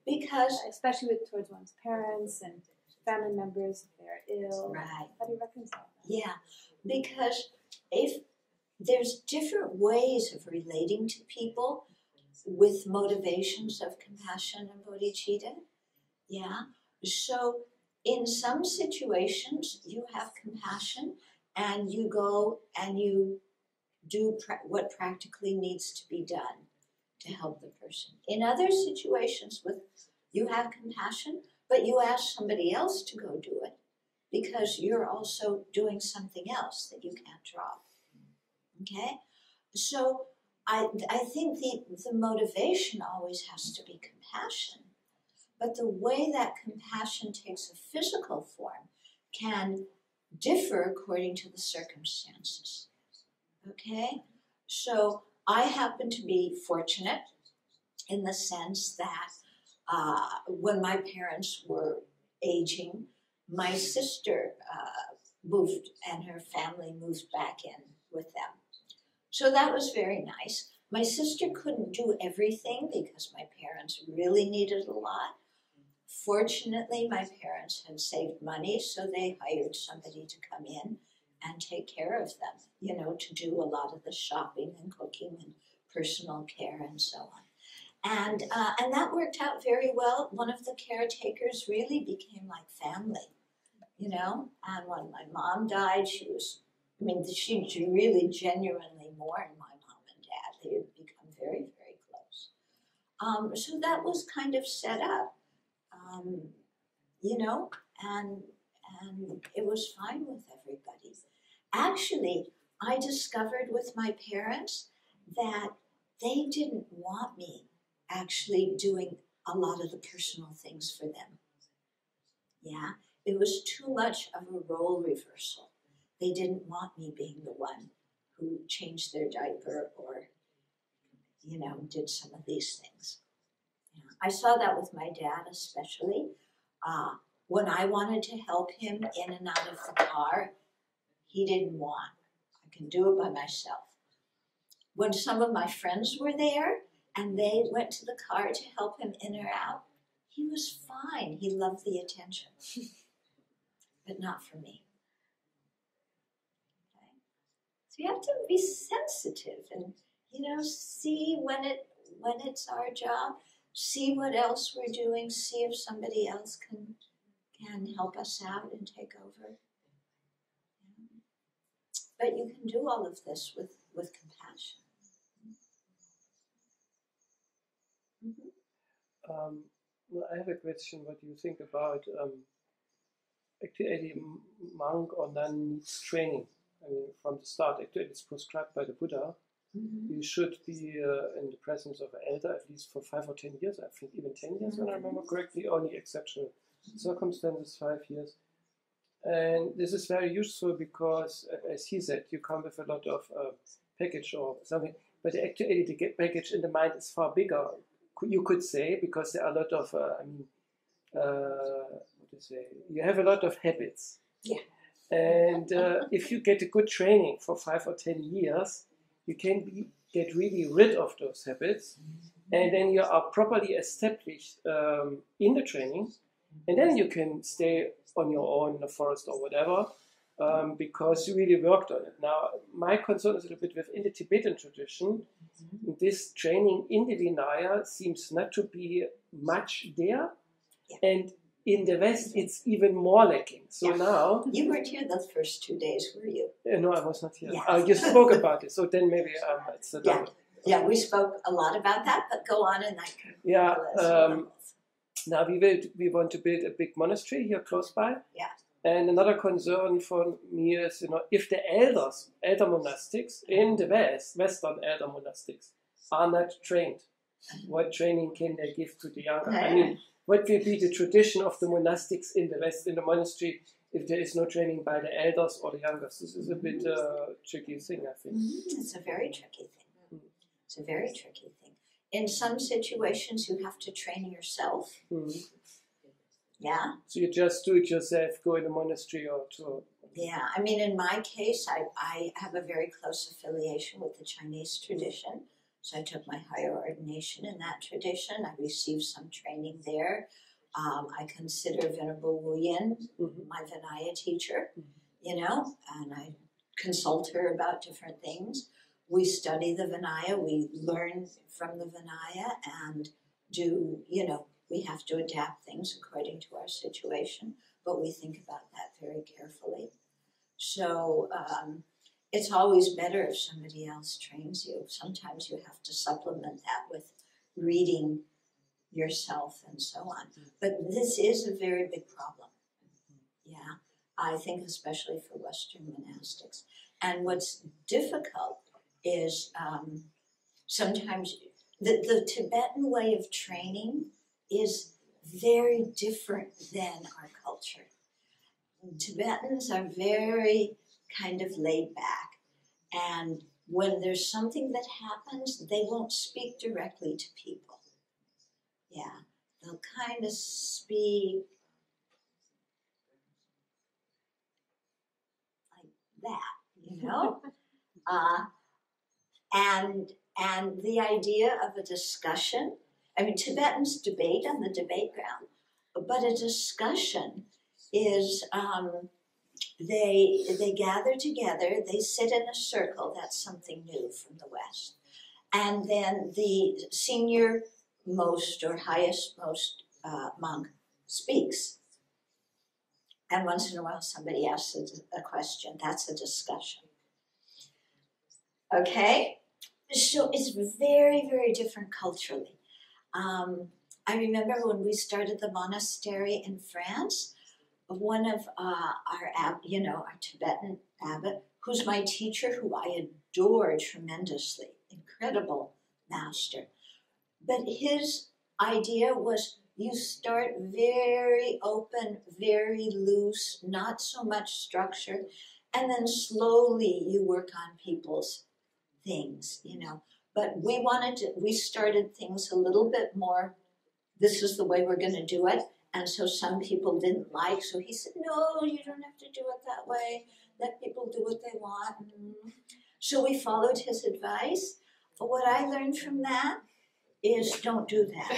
Because especially towards one's parents and family members if they're ill. Right. How do you reconcile that? Yeah, because if there's different ways of relating to people with motivations of compassion and bodhicitta. Yeah. So in some situations, you have compassion and you go and you do what practically needs to be done to help the person. In other situations, you have compassion, but you ask somebody else to go do it because you're also doing something else that you can't drop. Okay? So I think the motivation always has to be compassion. But the way that compassion takes a physical form can differ according to the circumstances. Okay? So I happen to be fortunate in the sense that when my parents were aging, my sister moved and her family moved back in with them. So that was very nice. My sister couldn't do everything because my parents really needed a lot. Fortunately, my parents had saved money, so they hired somebody to come in and take care of them, to do a lot of the shopping and cooking and personal care and so on. And that worked out very well. One of the caretakers really became like family, And when my mom died, she really genuinely mourned my mom and dad. They had become very, very close. So that was kind of set up, and it was fine with everybody. Actually, I discovered with my parents that they didn't want me actually doing a lot of the personal things for them. Yeah, it was too much of a role reversal. They didn't want me being the one who changed their diaper or, you know, did some of these things. Yeah. I saw that with my dad especially. When I wanted to help him in and out of the car, he didn't want. I can do it by myself. When some of my friends were there and they went to the car to help him in or out, he was fine. He loved the attention, but not for me. Okay? So you have to be sensitive and, you know, see when it's our job, see what else we're doing, see if somebody else can help us out and take over. But you can do all of this with compassion. Mm-hmm. Well, I have a question. What do you think about actually a monk or nun needs training? I mean, from the start, actually it's prescribed by the Buddha. Mm-hmm. You should be in the presence of an elder at least for 5 or 10 years. I think even 10 years, when I remember correctly. Only exceptional circumstances, 5 years. And this is very useful because, as he said, you come with a lot of package or something, but actually the package in the mind is far bigger, you could say, because there are a lot of, what to say, you have a lot of habits. Yeah. And if you get a good training for 5 or 10 years, you can get really rid of those habits, and then you are properly established in the training, and then you can stay on your own in the forest or whatever, because you really worked on it. Now, my concern is a little bit within the Tibetan tradition. This training in the Vinaya seems not to be much there, and in the West it's even more lacking. So now... You weren't here the first 2 days, were you? No, I was not here. Yeah. You spoke about it, so then maybe it's a double. Yeah, we spoke a lot about that, but go on and I can... Yeah, now we want to build a big monastery here close by. Yeah. And another concern for me is, you know, if the elder monastics in the Western elder monastics are not trained, what training can they give to the younger? I mean, what will be the tradition of the monastics in the West, in the monastery, if there is no training by the elders or the youngers? This is a bit tricky thing, I think. It's a very tricky thing. It's a very tricky thing. In some situations, you have to train yourself. Yeah. So you just do it yourself, go in a monastery or to... Yeah, I mean, in my case, I have a very close affiliation with the Chinese tradition. So I took my higher ordination in that tradition. I received some training there. I consider Venerable Wu Yin my Vinaya teacher, you know, and I consult her about different things. We study the Vinaya, we learn from the Vinaya and do, you know, we have to adapt things according to our situation, but we think about that very carefully. So it's always better if somebody else trains you. Sometimes you have to supplement that with reading yourself and so on. But this is a very big problem. Yeah, I think especially for Western monastics. And what's difficult is sometimes the Tibetan way of training is very different than our culture. Tibetans are very kind of laid back, and when there's something that happens, they won't speak directly to people. Yeah, they'll kind of speak like that, you know? And the idea of a discussion, I mean, Tibetans debate on the debate ground, but a discussion is they gather together, they sit in a circle. That's something new from the West. And then the senior most or highest most monk speaks. And once in a while somebody asks a question. That's a discussion. Okay? So it's very, very different culturally. I remember when we started the monastery in France, one of our Tibetan abbot, who's my teacher, who I adore tremendously, incredible master. But his idea was you start very open, very loose, not so much structure, and then slowly you work on people's things, But we started things a little bit more, this is the way we're going to do it. And so some people didn't like, so he said, no, you don't have to do it that way. Let people do what they want. So we followed his advice. But what I learned from that is don't do that.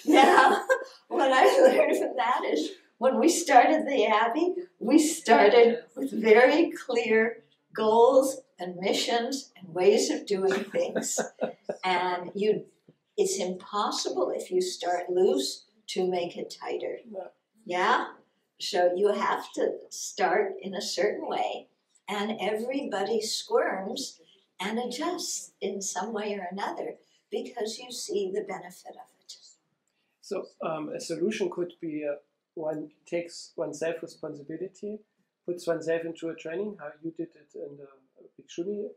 Yeah, what I learned from that is when we started the Abbey, we started with very clear goals and missions and ways of doing things. And it's impossible if you start loose to make it tighter. Yeah? So you have to start in a certain way, and everybody squirms and adjusts in some way or another because you see the benefit of it. So a solution could be one takes oneself responsibility, puts oneself into a training, how you did it in the Bhikshuni,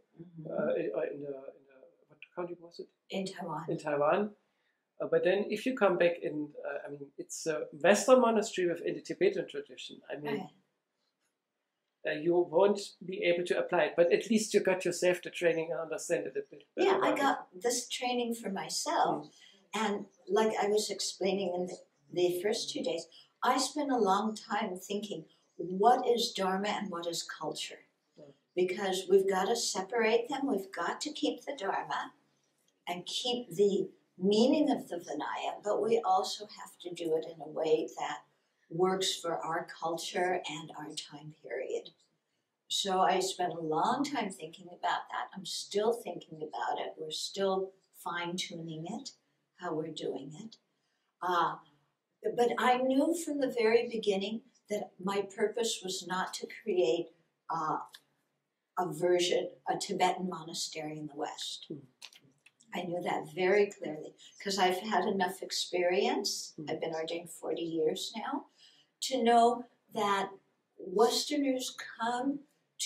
or in the what country was it? In Taiwan. In Taiwan. But then if you come back it's a Western monastery within the Tibetan tradition. You won't be able to apply it, but at least you got yourself the training and understand it a bit better. Yeah, I got this training for myself. And like I was explaining in the first 2 days, I spent a long time thinking, what is Dharma and what is culture? Because we've got to separate them. We've got to keep the Dharma and keep the meaning of the Vinaya, but we also have to do it in a way that works for our culture and our time period. So I spent a long time thinking about that. I'm still thinking about it. We're still fine-tuning it, how we're doing it. But I knew from the very beginning that my purpose was not to create a Tibetan monastery in the West. I knew that very clearly because I've had enough experience, I've been ordained 40 years now, to know that Westerners come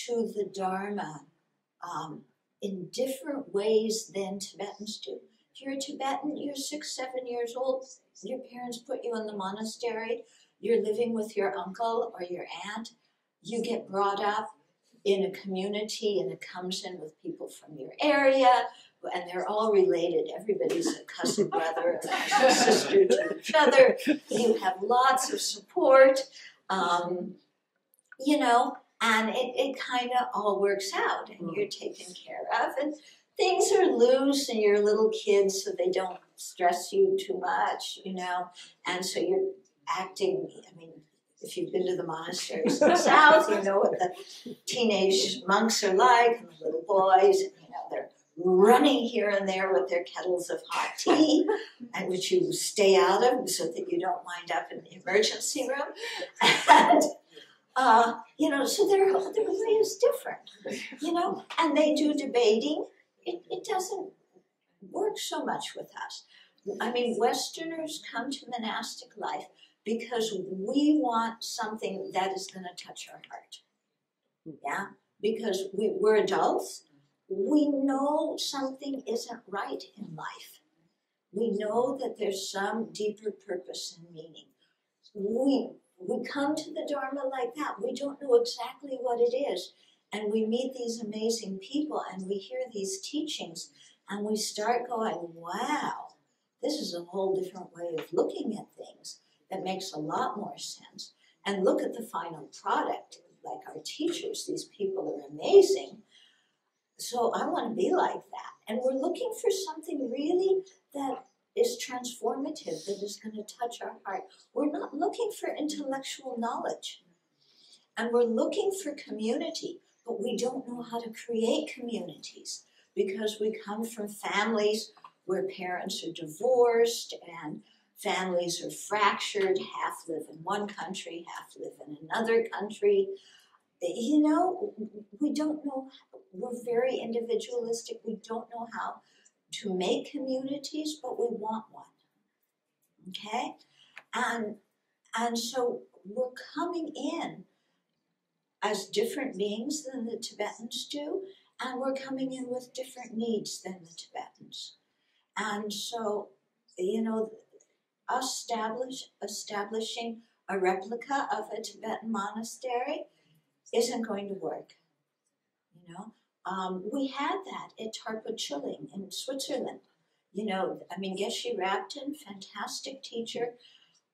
to the Dharma in different ways than Tibetans do. If you're a Tibetan, you're 6, 7 years old, your parents put you in the monastery, you're living with your uncle or your aunt, you get brought up in a community and it comes in with people from your area, and they're all related. Everybody's a cousin brother or cousin sister to each other. You have lots of support, and it kind of all works out, and you're taken care of, and things are loose, and you're little kids, so they don't stress you too much, and so you're acting, if you've been to the monasteries in the South, you know what the teenage monks are like, and the little boys, and, they're running here and there with their kettles of hot tea, and which you stay out of so that you don't wind up in the emergency room. And, so their way is different, and they do debating. It doesn't work so much with us. Westerners come to monastic life because we want something that is going to touch our heart. Yeah? Because we're adults. We know something isn't right in life. We know that there's some deeper purpose and meaning. We come to the Dharma like that. We don't know exactly what it is. And we meet these amazing people and we hear these teachings and we start going, wow, this is a whole different way of looking at things that makes a lot more sense. And look at the final product. Like our teachers, these people are amazing. So I want to be like that. And we're looking for something really that is transformative, that is going to touch our heart. We're not looking for intellectual knowledge. And we're looking for community, but we don't know how to create communities because we come from families where parents are divorced and families are fractured, half live in one country, half live in another country. We don't know, we're very individualistic, we don't know how to make communities, but we want one. Okay? And so we're coming in as different beings than the Tibetans do, and we're coming in with different needs than the Tibetans. And so, you know, establishing a replica of a Tibetan monastery isn't going to work. You know, we had that at Tarpochuling in Switzerland. You know, I mean, Geshe Rabten, fantastic teacher.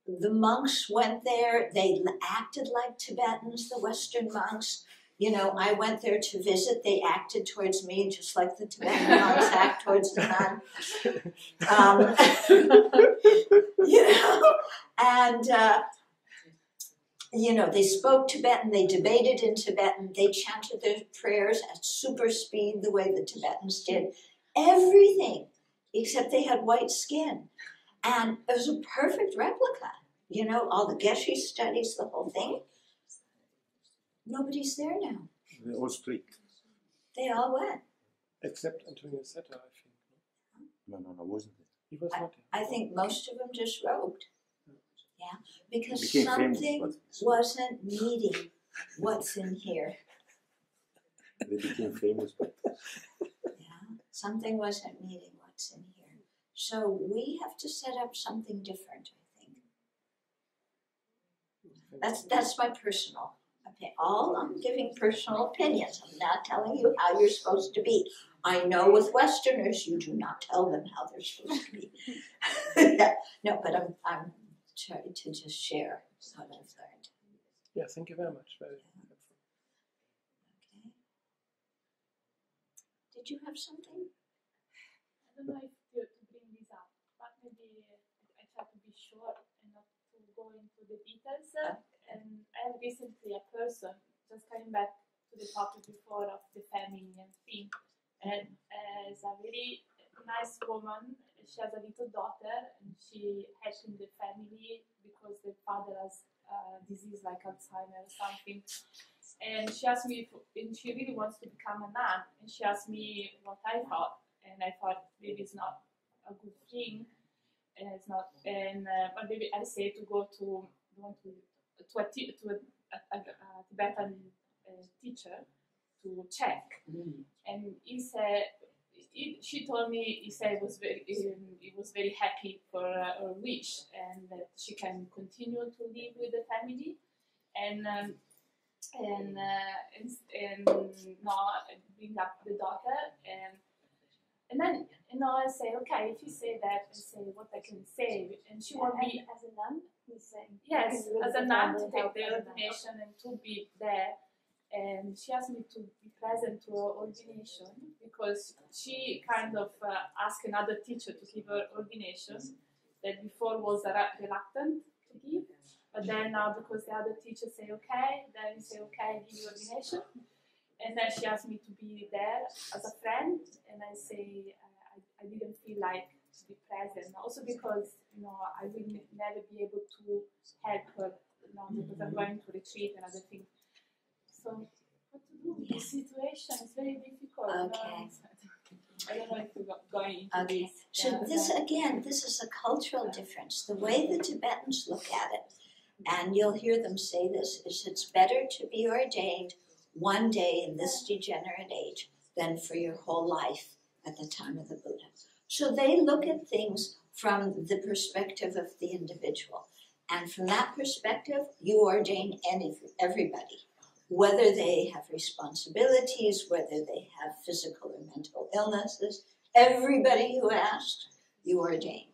The monks went there. They acted like Tibetans, the Western monks. You know, I went there to visit. They acted towards me just like the Tibetan monks act towards the nun. You know, and, you know, they spoke Tibetan, they debated in Tibetan, they chanted their prayers at super speed the way the Tibetans did. Everything, except they had white skin. And it was a perfect replica. You know, all the Geshe studies, the whole thing. Nobody's there now. They're all strict. They all went. Except Antonio Setta, I think. No, wasn't it? He was not. I think most of them just robed. Yeah, because Became famous, something but- wasn't meeting what's in here. They became famous, but Yeah, something wasn't meeting what's in here. So we have to set up something different, I think. That's my personal opinion. All I'm giving personal opinions. I'm not telling you how you're supposed to be. I know with Westerners, you do not tell them how they're supposed to be. No, but I'm trying to just share what I've learned. Yeah, thank you very much. Very helpful. Okay. Did you have something? I don't know if to bring this up, but maybe I try to be short and not to go into the details. And I have recently a person, just coming back to the topic before of the family and thing, and is a very nice woman. She has a little daughter, and she has in the family because the father has a disease like Alzheimer or something. And she asked me, and she really wants to become a nun. And she asked me what I thought, and I thought maybe it's not a good thing, and it's not. And but maybe I say to go to a Tibetan teacher to check. And he said, she told me, he said he was very happy for her wish, and that she can continue to live with the family, and not bring up the daughter, and then I say, okay, if you say that, I say what I can say, and she won't be as a nun. He's saying yes, as a nun to take the as a nun. ordination and to be there. And she asked me to be present to her ordination because she kind of asked another teacher to give her ordination that before was reluctant to give, but then now because the other teacher say okay, then you say okay, give you ordination. And then she asked me to be there as a friend, and I say I didn't feel like to be present. Also because I will never be able to help her, because I'm going to retreat and other things. So what to do with this situation? It's very difficult. Okay. I don't know if we're going into Okay. this. So Yeah. this is a cultural difference. The way the Tibetans look at it, and you'll hear them say this, is it's better to be ordained one day in this degenerate age than for your whole life at the time of the Buddha. So they look at things from the perspective of the individual. And from that perspective, you ordain everybody, whether they have responsibilities, whether they have physical or mental illnesses. Everybody who asks, you ordain.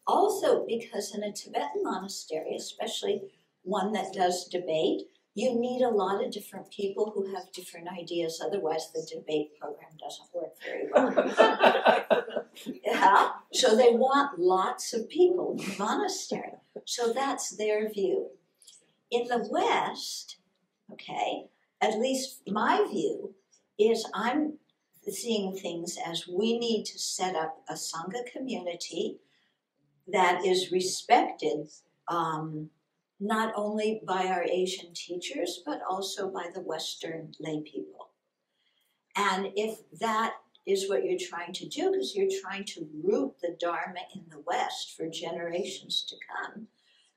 Also, because in a Tibetan monastery, especially one that does debate, you need a lot of different people who have different ideas. Otherwise, the debate program doesn't work very well. Yeah? So they want lots of people in the monastery. So that's their view. In the West, okay, at least my view is I'm seeing things as we need to set up a Sangha community that is respected not only by our Asian teachers, but also by the Western lay people. And if that is what you're trying to do, because you're trying to root the Dharma in the West for generations to come,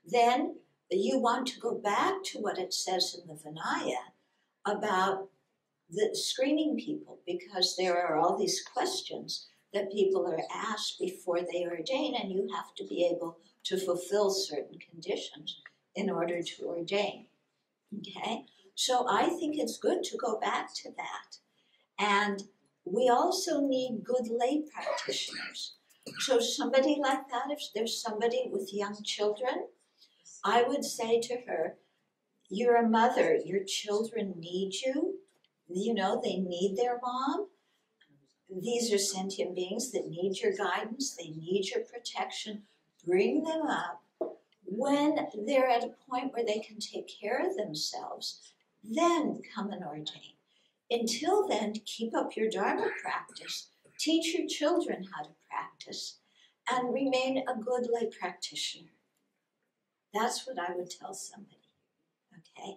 then you want to go back to what it says in the Vinaya about the screening people, because there are all these questions that people are asked before they ordain, and you have to be able to fulfill certain conditions in order to ordain. Okay? So I think it's good to go back to that. And we also need good lay practitioners. So somebody like that, if there's somebody with young children, I would say to her, you're a mother, your children need you. You know, they need their mom. These are sentient beings that need your guidance, they need your protection. Bring them up. When they're at a point where they can take care of themselves, then come and ordain. Until then, keep up your Dharma practice, teach your children how to practice, and remain a good lay practitioner. That's what I would tell somebody, okay?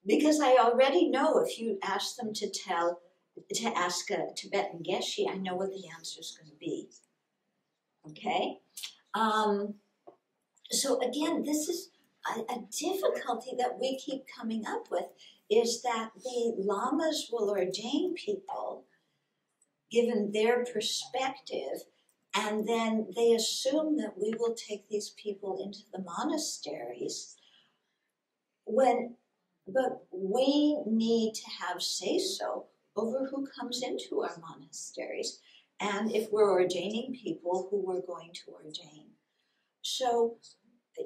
Because I already know if you ask them to ask a Tibetan Geshe, I know what the answer is going to be, okay? So again, this is a difficulty that we keep coming up with, is that the lamas will ordain people given their perspective, and then they assume that we will take these people into the monasteries, but we need to have say-so over who comes into our monasteries, and if we're ordaining people who we're going to ordain. So,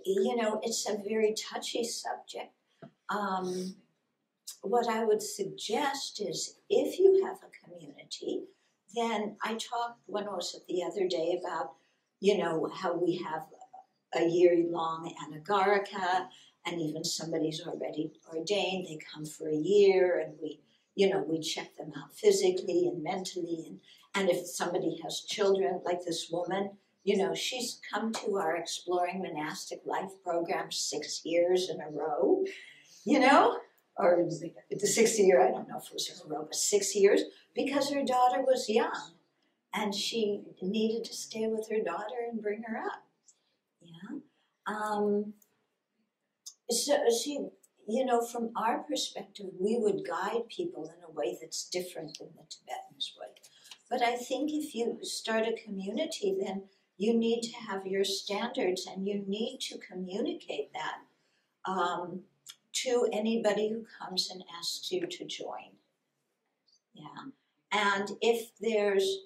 you know, it's a very touchy subject. What I would suggest is, if you have a community, then I talked, when was it, the other day, about, you know, how we have a year-long anagarika, and even somebody's already ordained, they come for a year, and we check them out physically and mentally, and if somebody has children, like this woman, you know, she's come to our Exploring Monastic Life program 6 years in a row, you know, or the 6th year, I don't know if it was in a row, but 6 years, because her daughter was young, and she needed to stay with her daughter and bring her up, yeah. So she, you know, from our perspective, we would guide people in a way that's different than the Tibetans would. But I think if you start a community, then you need to have your standards, and you need to communicate that to anybody who comes and asks you to join. Yeah. And if there's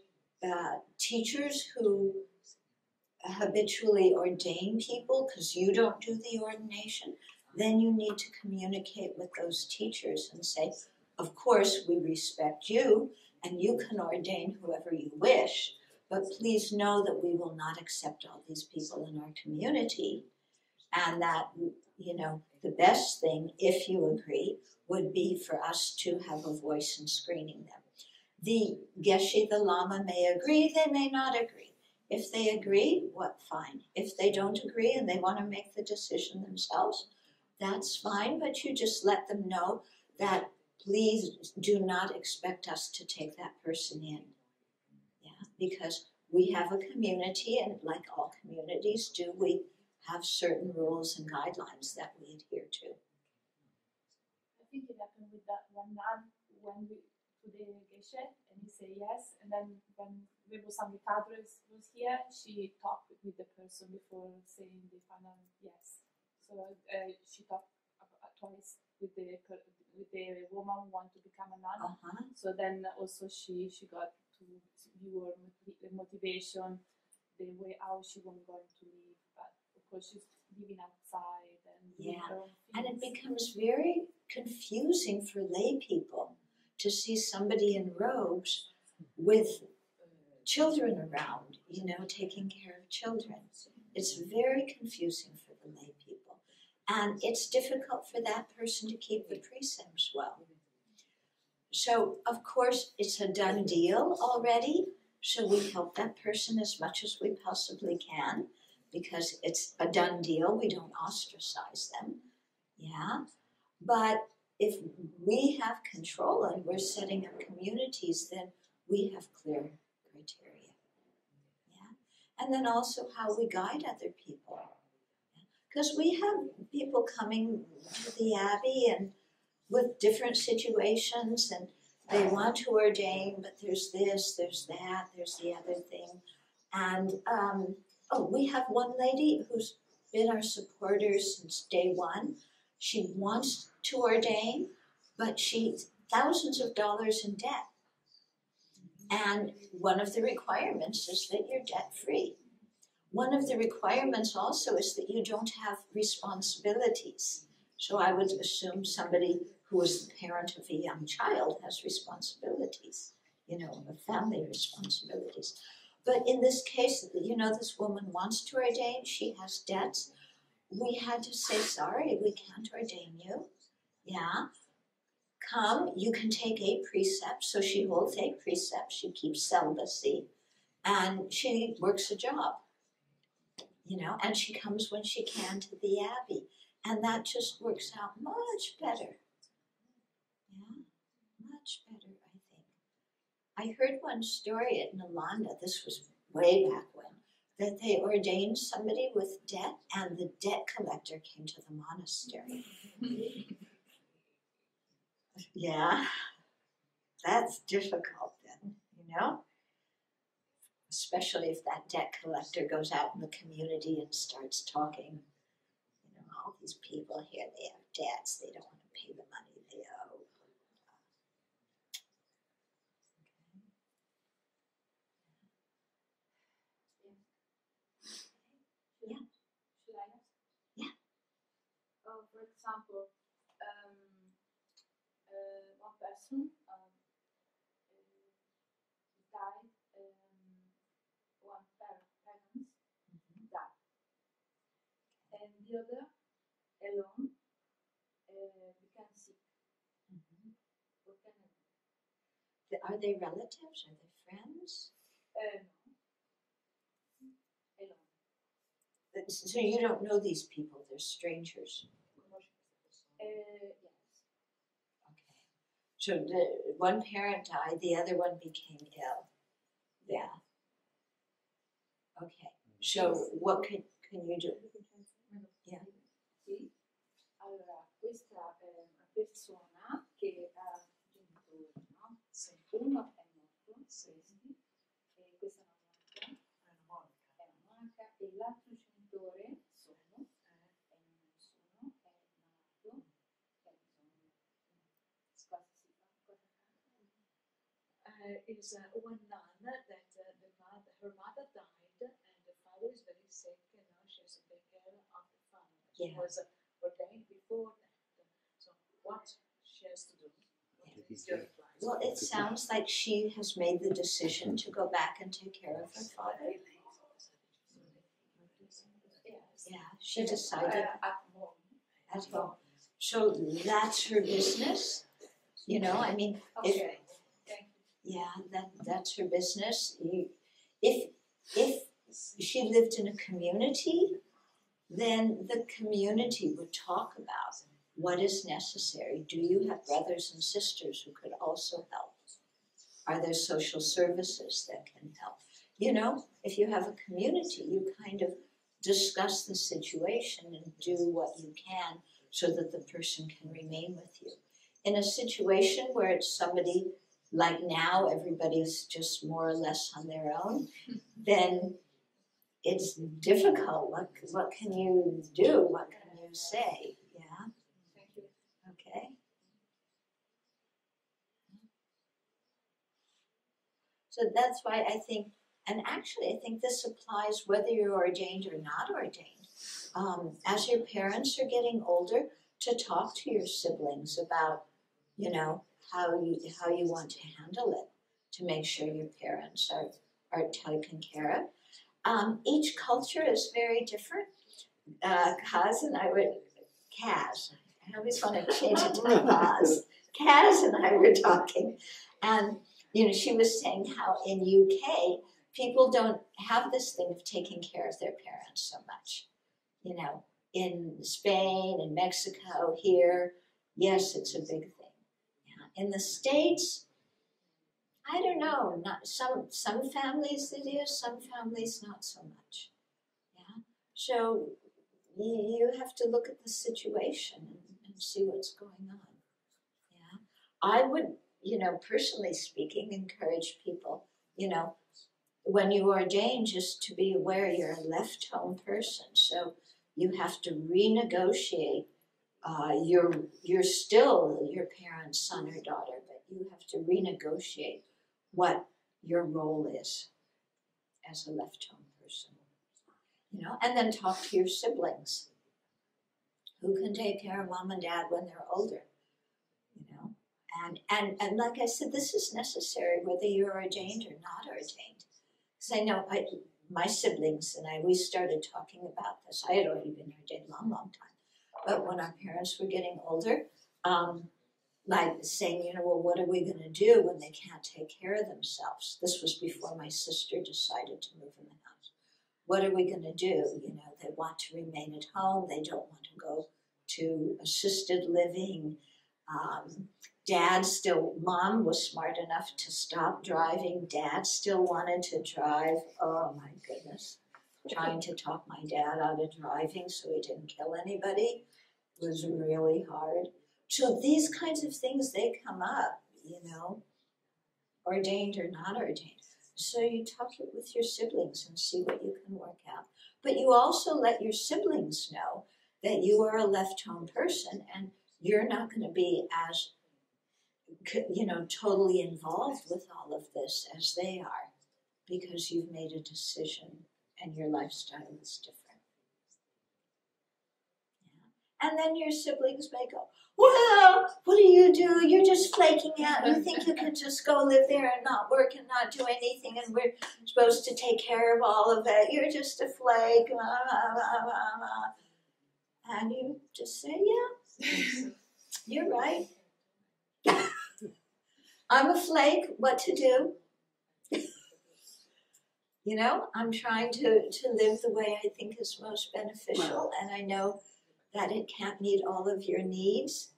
teachers who habitually ordain people because you don't do the ordination, then you need to communicate with those teachers and say, of course, we respect you, and you can ordain whoever you wish, but please know that we will not accept all these people in our community, and that, you know, the best thing, if you agree, would be for us to have a voice in screening them. The Geshe, the Lama, may agree, they may not agree. If they agree, what, fine. If they don't agree and they want to make the decision themselves, that's fine, but you just let them know that please do not expect us to take that person in. Yeah, because we have a community, and like all communities do, we have certain rules and guidelines that we adhere to. I think it happened with that one nun when we to the Geshe, and he said yes, and then when Vibhusan Kadres was here, she talked with the person before saying the final yes. So she talked twice with the woman who wanted to become a nun. So then also she got to view her motivation, the way how she wasn't going to live, but of course she's living outside and and it becomes very confusing for lay people to see somebody in robes with children around, you know, taking care of children. It's very confusing for the lay people. And it's difficult for that person to keep the precepts well. So, of course, it's a done deal already. So we help that person as much as we possibly can, because it's a done deal. We don't ostracize them. Yeah. But if we have control and we're setting up communities, then we have clear criteria. Yeah, and then also how we guide other people, because we have people coming to the Abbey and with different situations, and they want to ordain, but there's this, there's that, there's the other thing, and we have one lady who's been our supporter since day one. She wants to ordain, but she's thousands of dollars in debt. And one of the requirements is that you're debt-free. One of the requirements also is that you don't have responsibilities. So I would assume somebody who is the parent of a young child has responsibilities, family responsibilities. But in this case, this woman wants to ordain, she has debts. We had to say, sorry, we can't ordain you. Yeah. Come, you can take 8 precepts. So she holds 8 precepts, she keeps celibacy, and she works a job, and she comes when she can to the Abbey. And that just works out much better. Yeah, much better, I think. I heard one story at Nalanda, this was way back when, that they ordained somebody with debt, and the debt collector came to the monastery. Yeah, that's difficult then, especially if that debt collector goes out in the community and starts talking. All these people here, they have debts, they don't want to pay the money they owe. Yeah. Should I ask? Yeah. For example, one person died, one parent died, and the other alone became sick. What can I do? Are they relatives? Are they friends? No. Alone. So you don't know these people, they're strangers. Yes. Okay. So the one parent died, the other one became ill. Yeah. Okay. So what can you do? Yeah. Sì. Allora, questa è una persona che ha genitori, no? Uno è morto, questi, e questa è una monaca, e l'altro genitore sono, è malato, is one nun that her mother died, and the father is very sick, and now she has to take care of the father. She was ordained before that. So what she has to do? Well, it sounds like she has made the decision to go back and take care of her father. Yeah, she decided at home. At home. So that's her business. Okay. That's her business. If she lived in a community, then the community would talk about what is necessary. Do you have brothers and sisters who could also help? Are there social services that can help? If you have a community, you kind of discuss the situation and do what you can so that the person can remain with you. In a situation where it's somebody like now, everybody's just more or less on their own, then it's difficult. What can you do? What can you say? Yeah? Thank you. Okay. So that's why I think, and actually I think this applies whether you're ordained or not ordained. As your parents are getting older, to talk to your siblings about, how you want to handle it, to make sure your parents are taken care of. Each culture is very different. Kaz and I were, Kaz, I always want to change it to Kaz. Kaz and I were talking, and she was saying how in UK, people don't have this thing of taking care of their parents so much. In Spain, in Mexico, here, yes, it's a big thing. In the States, I I don't know. Not some families it is, some families not so much. Yeah. So you have to look at the situation and see what's going on. Yeah. I would, personally speaking, encourage people, when you ordain, just to be aware you're a left home person. So you have to renegotiate. You're still your parent's son or daughter, but you have to renegotiate what your role is as a left home person. And then talk to your siblings who can take care of mom and dad when they're older. And like I said, this is necessary whether you're ordained or not ordained. Because I know my siblings and we started talking about this. I had already been ordained a long, long time. But when our parents were getting older, like saying, well, what are we going to do when they can't take care of themselves? This was before my sister decided to move in the house. What are we going to do? They want to remain at home. They don't want to go to assisted living. Mom was smart enough to stop driving. Dad still wanted to drive. Oh my goodness. Trying to talk my dad out of driving so he didn't kill anybody was really hard. So these kinds of things, they come up, ordained or not ordained. So you talk with your siblings and see what you can work out. But you also let your siblings know that you are a left home person and you're not going to be as totally involved with all of this as they are, because you've made a decision and your lifestyle is different. Yeah. And then your siblings may go, well, what do? You're just flaking out. You think you could just go live there and not work and not do anything, and we're supposed to take care of all of it. You're just a flake. And you just say, yeah, you're right. I'm a flake, what to do? I'm trying to live the way I think is most beneficial, and I know that it can't meet all of your needs,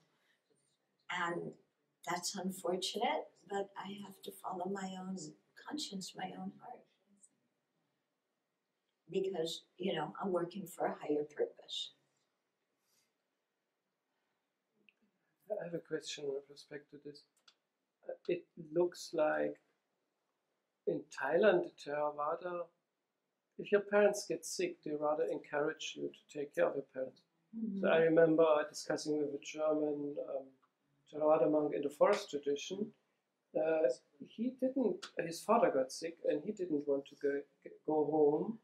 and that's unfortunate, but I have to follow my own conscience, my own heart, because, I'm working for a higher purpose. I have a question with respect to this. It looks like in Thailand, the Theravada, if your parents get sick, they rather encourage you to take care of your parents. Mm-hmm. So I remember discussing with a German Theravada monk in the forest tradition. His father got sick and he didn't want to go home.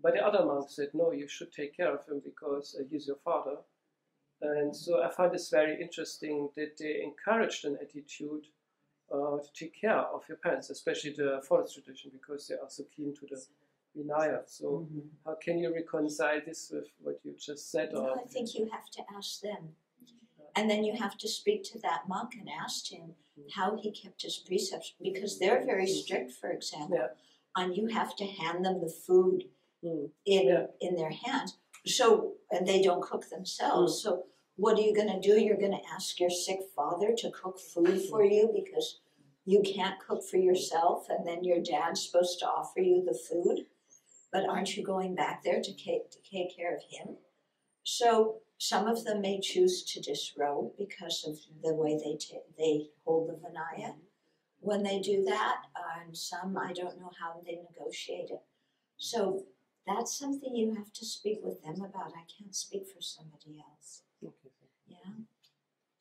But the other monk said, no, you should take care of him because he's your father. And so I find this very interesting that they encouraged an attitude to take care of your parents, especially the forest tradition, because they are so keen to the Vinaya. So how can you reconcile this with what you just said? Well, I think you have to ask them. And then you have to speak to that monk and ask him how he kept his precepts, because they're very strict, for example, and you have to hand them the food in their hands. So, and they don't cook themselves. So what are you going to do? You're going to ask your sick father to cook food for you because you can't cook for yourself, and then your dad's supposed to offer you the food. But aren't you going back there to take care of him? So some of them may choose to disrobe because of the way they hold the Vinaya when they do that. And some, I don't know how they negotiate it. So that's something you have to speak with them about. I can't speak for somebody else. Yeah.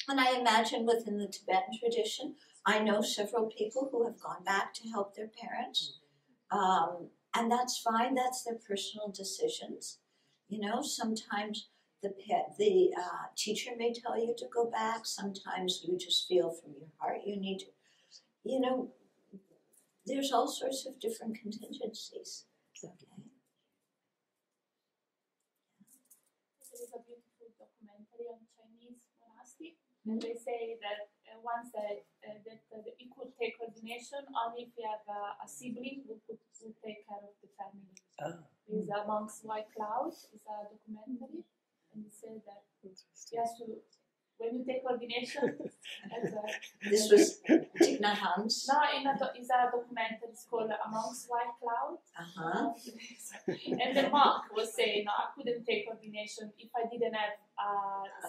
And I imagine within the Tibetan tradition, I know several people who have gone back to help their parents. And that's fine. That's their personal decisions. Sometimes the teacher may tell you to go back. Sometimes you just feel from your heart you need to. There's all sorts of different contingencies. Okay. There is a beautiful documentary on Chinese monastic, and they say that once that you could take ordination only if you have a sibling who could take care of the family. There's a Monk's White Cloud, is a documentary, and he said that he has to when you take ordination. This was Thich Nhat Hanh's. No, it's a documentary. It's called A Monk's White Cloud. And the monk was saying, no, I couldn't take ordination if I didn't have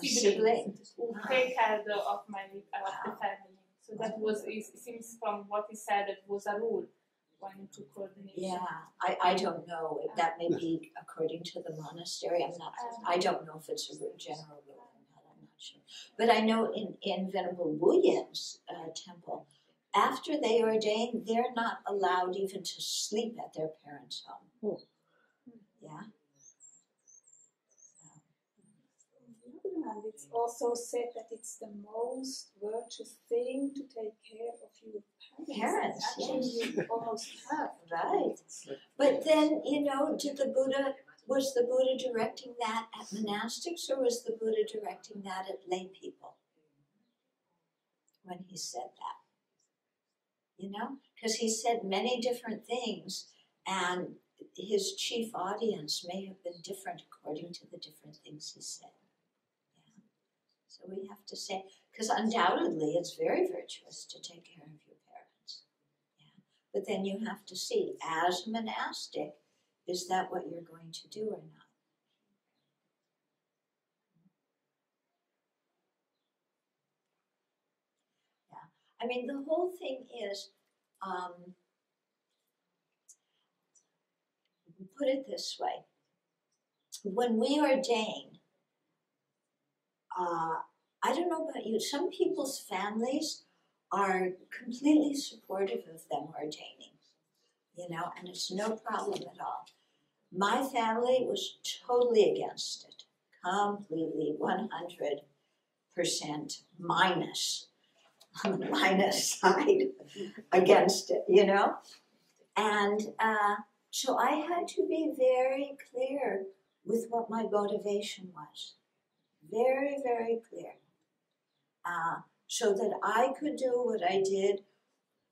a sibling who take care of my the family. So that was, it seems from what he said, it was a rule when you took ordination. Yeah, I don't know. That may be according to the monastery. I don't know if it's a general rule or not. I'm not sure. But I know in Venerable Wu Yin's temple, after they ordain, they're not allowed even to sleep at their parents' home. Yeah. And it's also said that it's the most virtuous thing to take care of your parents. Actually, you almost have. Right. But then, was the Buddha directing that at monastics, or was the Buddha directing that at lay people when he said that? Because he said many different things, and his chief audience may have been different according to the different things he said. So we have to say, because undoubtedly it's very virtuous to take care of your parents. Yeah. But then you have to see, as a monastic, is that what you're going to do or not? Yeah. I mean, the whole thing is, put it this way. When we ordain, I don't know about you, some people's families are completely supportive of them ordaining, and it's no problem at all. My family was totally against it, completely, 100% minus side against it, And so I had to be very clear with what my motivation was. Very, very clear. So that I could do what I did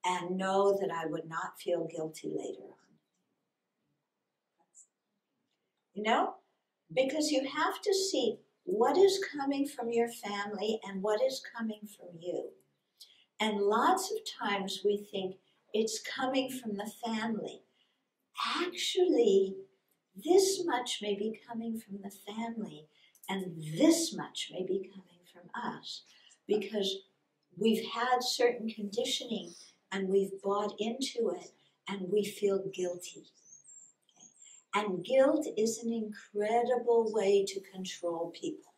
and know that I would not feel guilty later on. Because you have to see what is coming from your family and what is coming from you. And lots of times we think it's coming from the family. Actually, this much may be coming from the family, and this much may be coming from us, because we've had certain conditioning and we've bought into it and we feel guilty. Okay? And guilt is an incredible way to control people.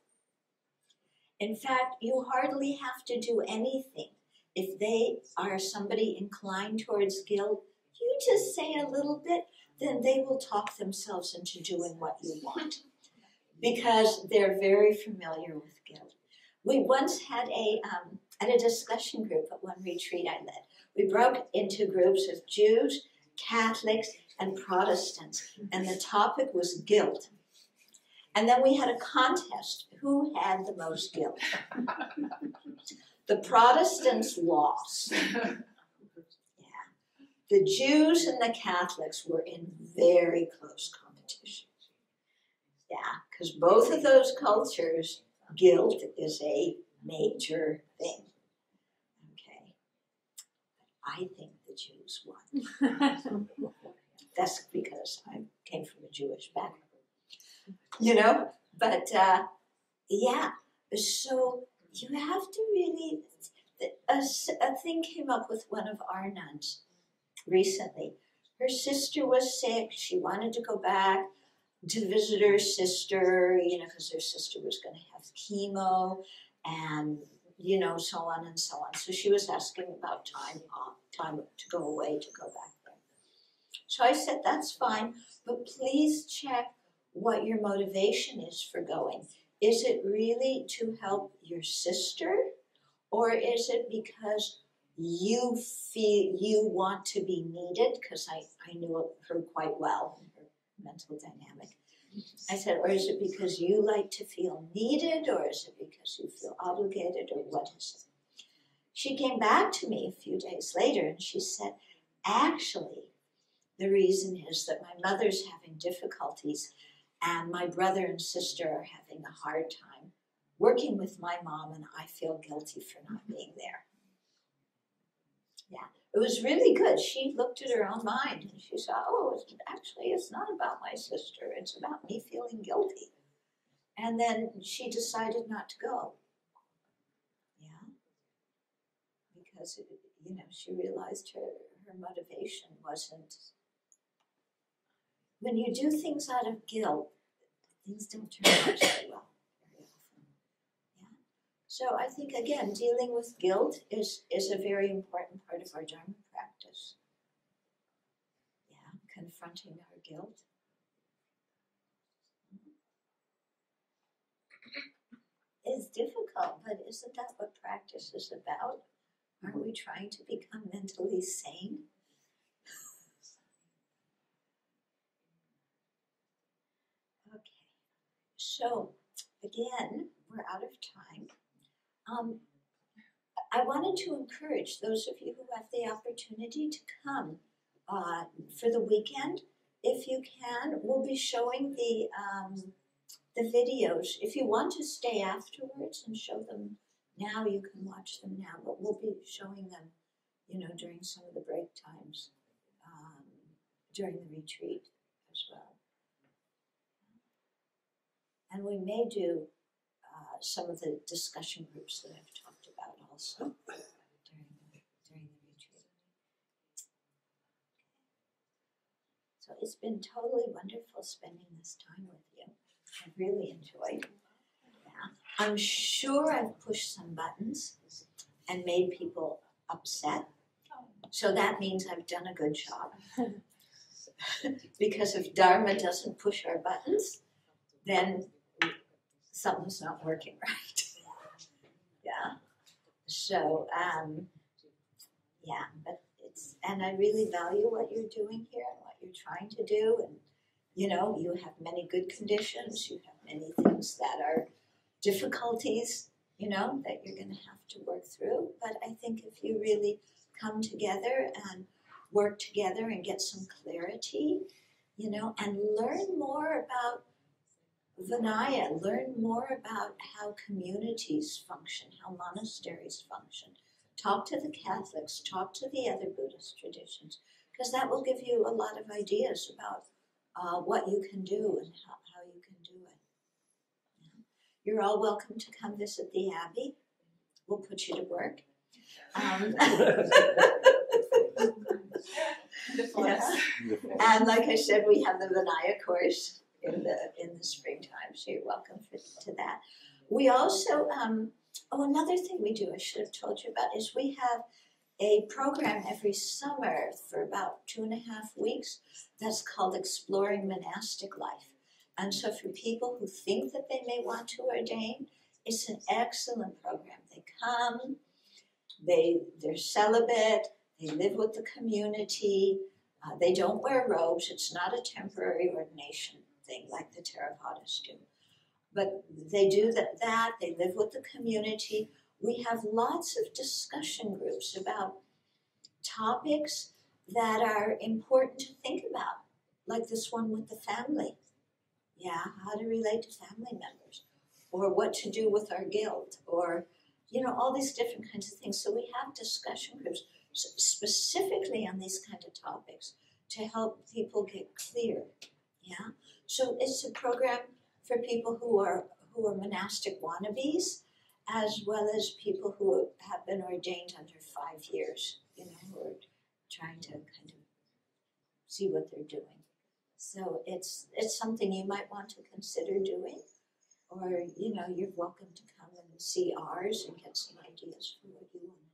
In fact, you hardly have to do anything. If they are somebody inclined towards guilt, you just say a little bit, then they will talk themselves into doing what you want, because they're very familiar with guilt. We once had at a discussion group at one retreat I led, we broke into groups of Jews, Catholics, and Protestants, and the topic was guilt. And then we had a contest, who had the most guilt? The Protestants lost. The Jews and the Catholics were in very close competition. Yeah, because both of those cultures, guilt is a major thing. Okay. I think the Jews won. That's because I came from a Jewish background. But yeah, so you have to really, a thing came up with one of our nuns recently. Her sister was sick. She wanted to go back to visit her sister, because her sister was going to have chemo and, so on and so on. So she was asking about time to go away, to go back there. So I said, that's fine, but please check what your motivation is for going. Is it really to help your sister, or is it because you feel you want to be needed? Because I knew her quite well, her mental dynamic. I said, or is it because you like to feel needed, or is it because you feel obligated, or what is it? She came back to me a few days later and she said, actually, the reason is that my mother's having difficulties and my brother and sister are having a hard time working with my mom, and I feel guilty for not being there. Yeah, it was really good. She looked at her own mind and she said, oh, actually, it's not about my sister. It's about me feeling guilty. And then she decided not to go. Yeah, because, she realized her motivation wasn't. When you do things out of guilt, things don't turn out so well very often. Yeah. So I think, again, dealing with guilt is a very important part of our Dharma practice. Yeah, confronting our guilt. It's difficult, but isn't that what practice is about? Aren't we trying to become mentally sane? Okay, so again, we're out of time. I wanted to encourage those of you who have the opportunity to come for the weekend. If you can, we'll be showing the videos. If you want to stay afterwards and show them now, you can watch them now, but we'll be showing them, during some of the break times during the retreat as well. And we may do some of the discussion groups that I've talked about also during the retreat. So it's been totally wonderful spending this time with you. I've really enjoyed it. Yeah. I'm sure I've pushed some buttons and made people upset. So that means I've done a good job. Because if Dharma doesn't push our buttons, then something's not working right. Yeah. So, and I really value what you're doing here and what you're trying to do. And, you have many good conditions. You have many things that are difficulties, that you're going to have to work through. But I think if you really come together and work together and get some clarity, and learn more about Vinaya, learn more about how communities function, how monasteries function. Talk to the Catholics, talk to the other Buddhist traditions, because that will give you a lot of ideas about what you can do and how you can do it. Yeah. You're all welcome to come visit the Abbey. We'll put you to work. Yeah. And like I said, we have the Vinaya course in the springtime, so you're welcome to that. We also, another thing we do, I should have told you about, is we have a program every summer for about 2.5 weeks that's called Exploring Monastic Life. And so for people who think that they may want to ordain, it's an excellent program. They come, they're celibate, they live with the community, they don't wear robes, it's not a temporary ordination thing like the Theravadas do. But they do that, they live with the community. We have lots of discussion groups about topics that are important to think about, like this one with the family. Yeah, how to relate to family members, or what to do with our guilt, or, all these different kinds of things. So we have discussion groups specifically on these kind of topics to help people get clear. Yeah, so it's a program for people who are monastic wannabes, as well as people who have been ordained under 5 years, who are trying to kind of see what they're doing. So it's something you might want to consider doing, or you're welcome to come and see ours and get some ideas for what you want